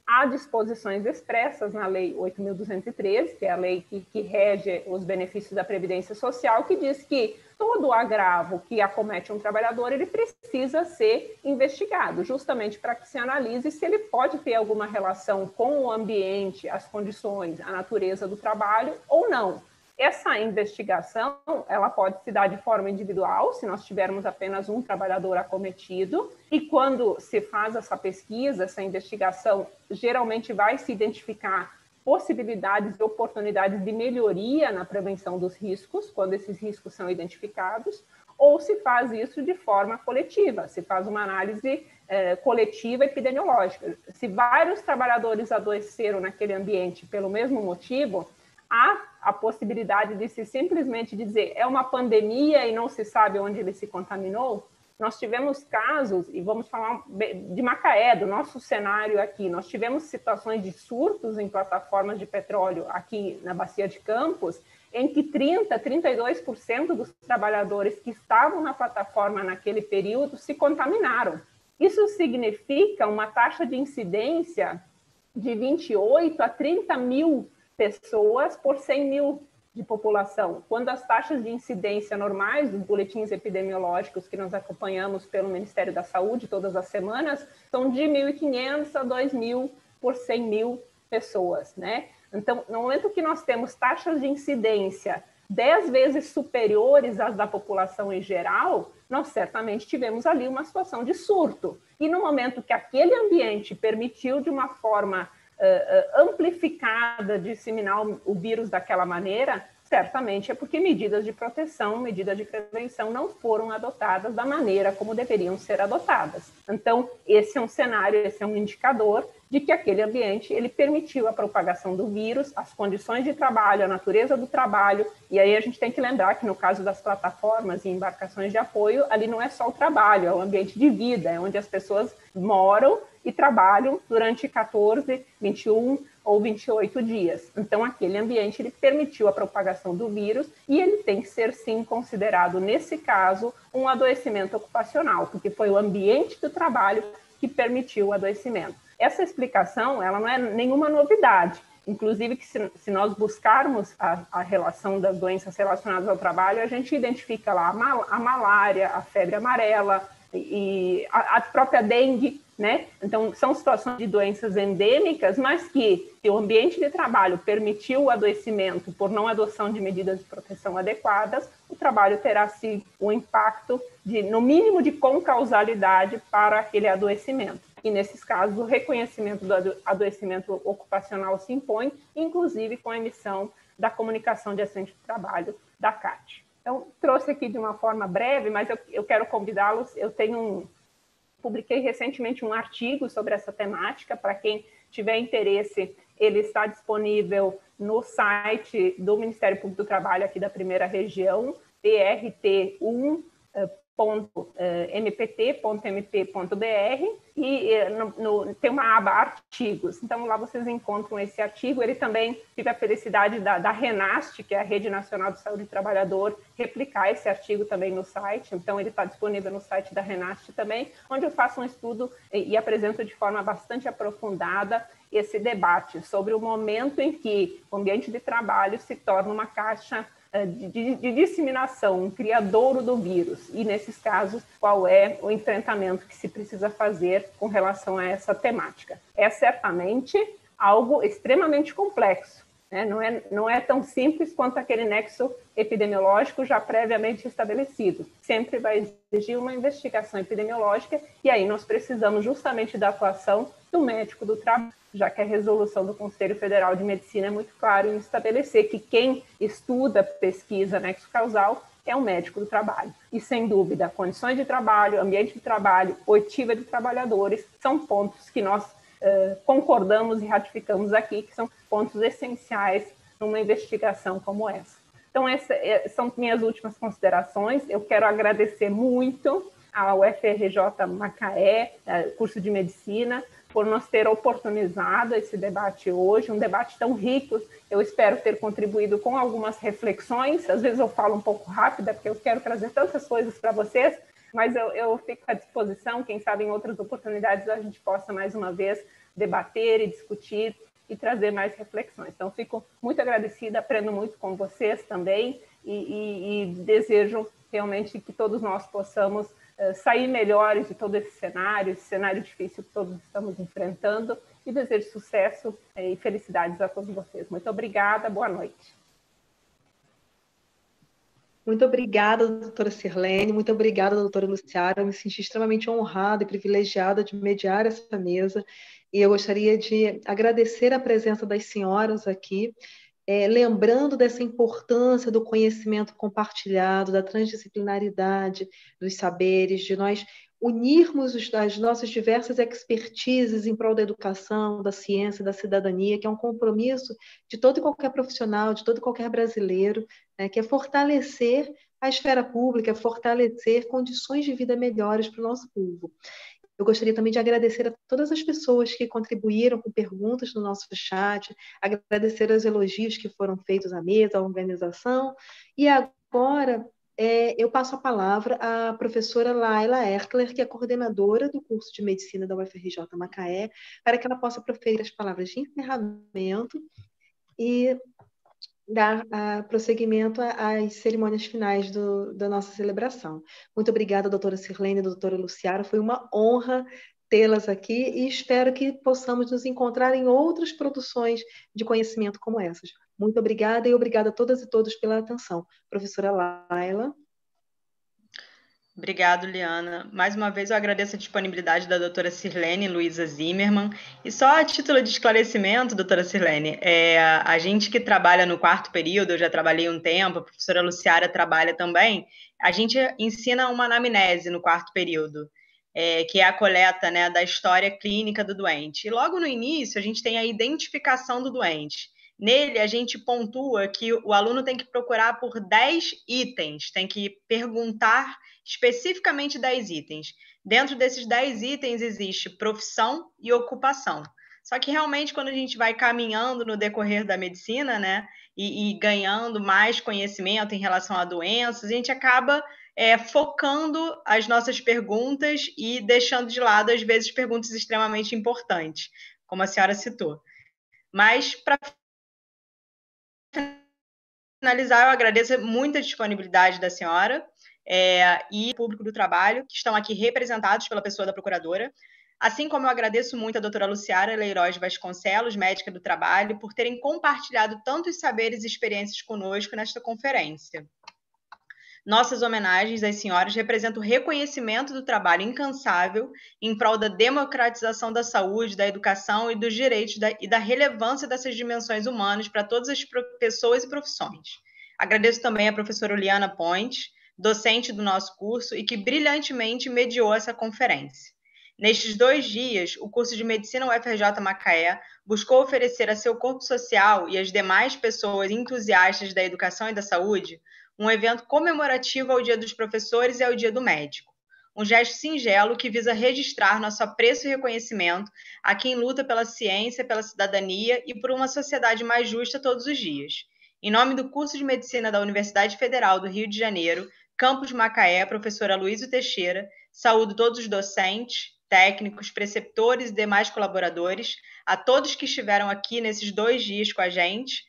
há disposições expressas na Lei 8.213, que é a lei que rege os benefícios da Previdência Social, que diz que todo agravo que acomete um trabalhador, ele precisa ser investigado, justamente para que se analise se ele pode ter alguma relação com o ambiente, as condições, a natureza do trabalho ou não. Essa investigação, ela pode se dar de forma individual, se nós tivermos apenas um trabalhador acometido, e quando se faz essa pesquisa, essa investigação, geralmente vai se identificar possibilidades e oportunidades de melhoria na prevenção dos riscos, quando esses riscos são identificados, ou se faz isso de forma coletiva, se faz uma análise coletiva epidemiológica. Se vários trabalhadores adoeceram naquele ambiente pelo mesmo motivo, há a possibilidade de se simplesmente dizer é uma pandemia e não se sabe onde ele se contaminou. Nós tivemos casos, e vamos falar de Macaé, do nosso cenário aqui, nós tivemos situações de surtos em plataformas de petróleo aqui na Bacia de Campos, em que 32% dos trabalhadores que estavam na plataforma naquele período se contaminaram. Isso significa uma taxa de incidência de 28 a 30 mil pessoas por 100 mil de população, quando as taxas de incidência normais dos boletins epidemiológicos que nós acompanhamos pelo Ministério da Saúde todas as semanas são de 1.500 a 2.000 por 100 mil pessoas, né? Então, no momento que nós temos taxas de incidência 10 vezes superiores às da população em geral, nós certamente tivemos ali uma situação de surto. E no momento que aquele ambiente permitiu de uma forma amplificada disseminar o vírus daquela maneira, certamente é porque medidas de proteção, medidas de prevenção não foram adotadas da maneira como deveriam ser adotadas. Então, esse é um cenário, esse é um indicador de que aquele ambiente ele permitiu a propagação do vírus, as condições de trabalho, a natureza do trabalho, e aí a gente tem que lembrar que no caso das plataformas e embarcações de apoio, ali não é só o trabalho, é o ambiente de vida, é onde as pessoas moram e trabalham durante 14, 21 ou 28 dias. Então, aquele ambiente ele permitiu a propagação do vírus e ele tem que ser, sim, considerado, nesse caso, um adoecimento ocupacional, porque foi o ambiente do trabalho que permitiu o adoecimento. Essa explicação ela não é nenhuma novidade. Inclusive, que se nós buscarmos a relação das doenças relacionadas ao trabalho, a gente identifica lá a malária, a febre amarela e a própria dengue, né? Então, são situações de doenças endêmicas, mas que, se o ambiente de trabalho permitiu o adoecimento por não adoção de medidas de proteção adequadas, o trabalho terá, sim, um impacto, no mínimo, de concausalidade para aquele adoecimento. E, nesses casos, o reconhecimento do adoecimento ocupacional se impõe, inclusive com a emissão da comunicação de acidente de trabalho da CAT. Então, trouxe aqui de uma forma breve, mas eu quero convidá-los, publiquei recentemente um artigo sobre essa temática, para quem tiver interesse, ele está disponível no site do Ministério Público do Trabalho aqui da Primeira Região, prt1.mp.br, e tem uma aba artigos. Então, lá vocês encontram esse artigo. Ele também tive a felicidade da RENAST, que é a Rede Nacional de Saúde do Trabalhador, replicar esse artigo também no site. Então, ele está disponível no site da RENAST também, onde eu faço um estudo e apresento de forma bastante aprofundada esse debate sobre o momento em que o ambiente de trabalho se torna uma caixa de disseminação, um criadouro do vírus, e nesses casos, qual é o enfrentamento que se precisa fazer com relação a essa temática. É certamente algo extremamente complexo, né? Não é tão simples quanto aquele nexo epidemiológico já previamente estabelecido. Sempre vai exigir uma investigação epidemiológica, e aí nós precisamos justamente da atuação do médico do trabalho, já que a resolução do Conselho Federal de Medicina é muito claro em estabelecer que quem estuda, pesquisa nexo causal é um médico do trabalho. E, sem dúvida, condições de trabalho, ambiente de trabalho, oitiva de trabalhadores são pontos que nós concordamos e ratificamos aqui, que são pontos essenciais numa investigação como essa. Então, essas são minhas últimas considerações. Eu quero agradecer muito ao UFRJ Macaé, curso de Medicina, por nos ter oportunizado esse debate hoje, um debate tão rico. Eu espero ter contribuído com algumas reflexões. Às vezes eu falo um pouco rápida, porque eu quero trazer tantas coisas para vocês, mas eu fico à disposição. Quem sabe em outras oportunidades a gente possa mais uma vez debater e discutir e trazer mais reflexões. Então, fico muito agradecida, aprendo muito com vocês também e desejo realmente que todos nós possamos sair melhores de todo esse cenário difícil que todos estamos enfrentando, e desejo sucesso e felicidades a todos vocês. Muito obrigada, boa noite. Muito obrigada, doutora Sirlene, muito obrigada, doutora Luciara. Eu me senti extremamente honrada e privilegiada de mediar essa mesa, e eu gostaria de agradecer a presença das senhoras aqui, lembrando dessa importância do conhecimento compartilhado, da transdisciplinaridade dos saberes, de nós unirmos as nossas diversas expertises em prol da educação, da ciência, da cidadania, que é um compromisso de todo e qualquer profissional, de todo e qualquer brasileiro, né, que é fortalecer a esfera pública, fortalecer condições de vida melhores para o nosso povo. Eu gostaria também de agradecer a todas as pessoas que contribuíram com perguntas no nosso chat, agradecer os elogios que foram feitos à mesa, à organização. E agora eu passo a palavra à professora Laila Ertler, que é coordenadora do curso de Medicina da UFRJ Macaé, para que ela possa proferir as palavras de encerramento e dar prosseguimento às cerimônias finais da nossa celebração. Muito obrigada, doutora Sirlene e doutora Luciara. Foi uma honra tê-las aqui e espero que possamos nos encontrar em outras produções de conhecimento como essas. Muito obrigada e obrigada a todas e todos pela atenção. Professora Laila. Obrigado, Liana. Mais uma vez eu agradeço a disponibilidade da doutora Sirlene Luiza Zimmermann. E só a título de esclarecimento, doutora Sirlene, a gente que trabalha no quarto período, eu já trabalhei um tempo, a professora Luciara trabalha também, a gente ensina uma anamnese no quarto período, que é a coleta, né, da história clínica do doente. E logo no início a gente tem a identificação do doente. Nele, a gente pontua que o aluno tem que procurar por 10 itens, tem que perguntar especificamente 10 itens. Dentro desses 10 itens existe profissão e ocupação. Só que realmente quando a gente vai caminhando no decorrer da medicina, né, e ganhando mais conhecimento em relação a doenças, a gente acaba focando as nossas perguntas e deixando de lado, às vezes, perguntas extremamente importantes, como a senhora citou. Mas, para finalizar, eu agradeço muito a disponibilidade da senhora e o público do trabalho, que estão aqui representados pela pessoa da procuradora, assim como eu agradeço muito a doutora Luciara Leiroz Vasconcelos, médica do trabalho, por terem compartilhado tantos saberes e experiências conosco nesta conferência. Nossas homenagens às senhoras representam o reconhecimento do trabalho incansável em prol da democratização da saúde, da educação e dos direitos e da relevância dessas dimensões humanas para todas as pessoas e profissões. Agradeço também à professora Uliana Pontes, docente do nosso curso e que brilhantemente mediou essa conferência. Nestes 2 dias, o curso de Medicina UFRJ Macaé buscou oferecer a seu corpo social e às demais pessoas entusiastas da educação e da saúde um evento comemorativo ao Dia dos Professores e ao Dia do Médico. Um gesto singelo que visa registrar nosso apreço e reconhecimento a quem luta pela ciência, pela cidadania e por uma sociedade mais justa todos os dias. Em nome do curso de Medicina da Universidade Federal do Rio de Janeiro, Campus Macaé, professora Luísio Teixeira, saúdo todos os docentes, técnicos, preceptores e demais colaboradores, a todos que estiveram aqui nesses 2 dias com a gente.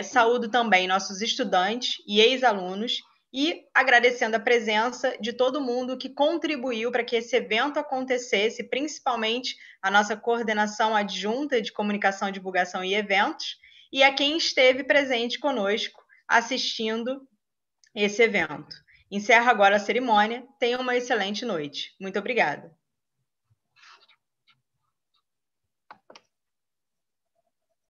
Saúdo também nossos estudantes e ex-alunos e agradecendo a presença de todo mundo que contribuiu para que esse evento acontecesse, principalmente a nossa coordenação adjunta de comunicação, divulgação e eventos, e a quem esteve presente conosco assistindo esse evento. Encerro agora a cerimônia. Tenham uma excelente noite. Muito obrigada.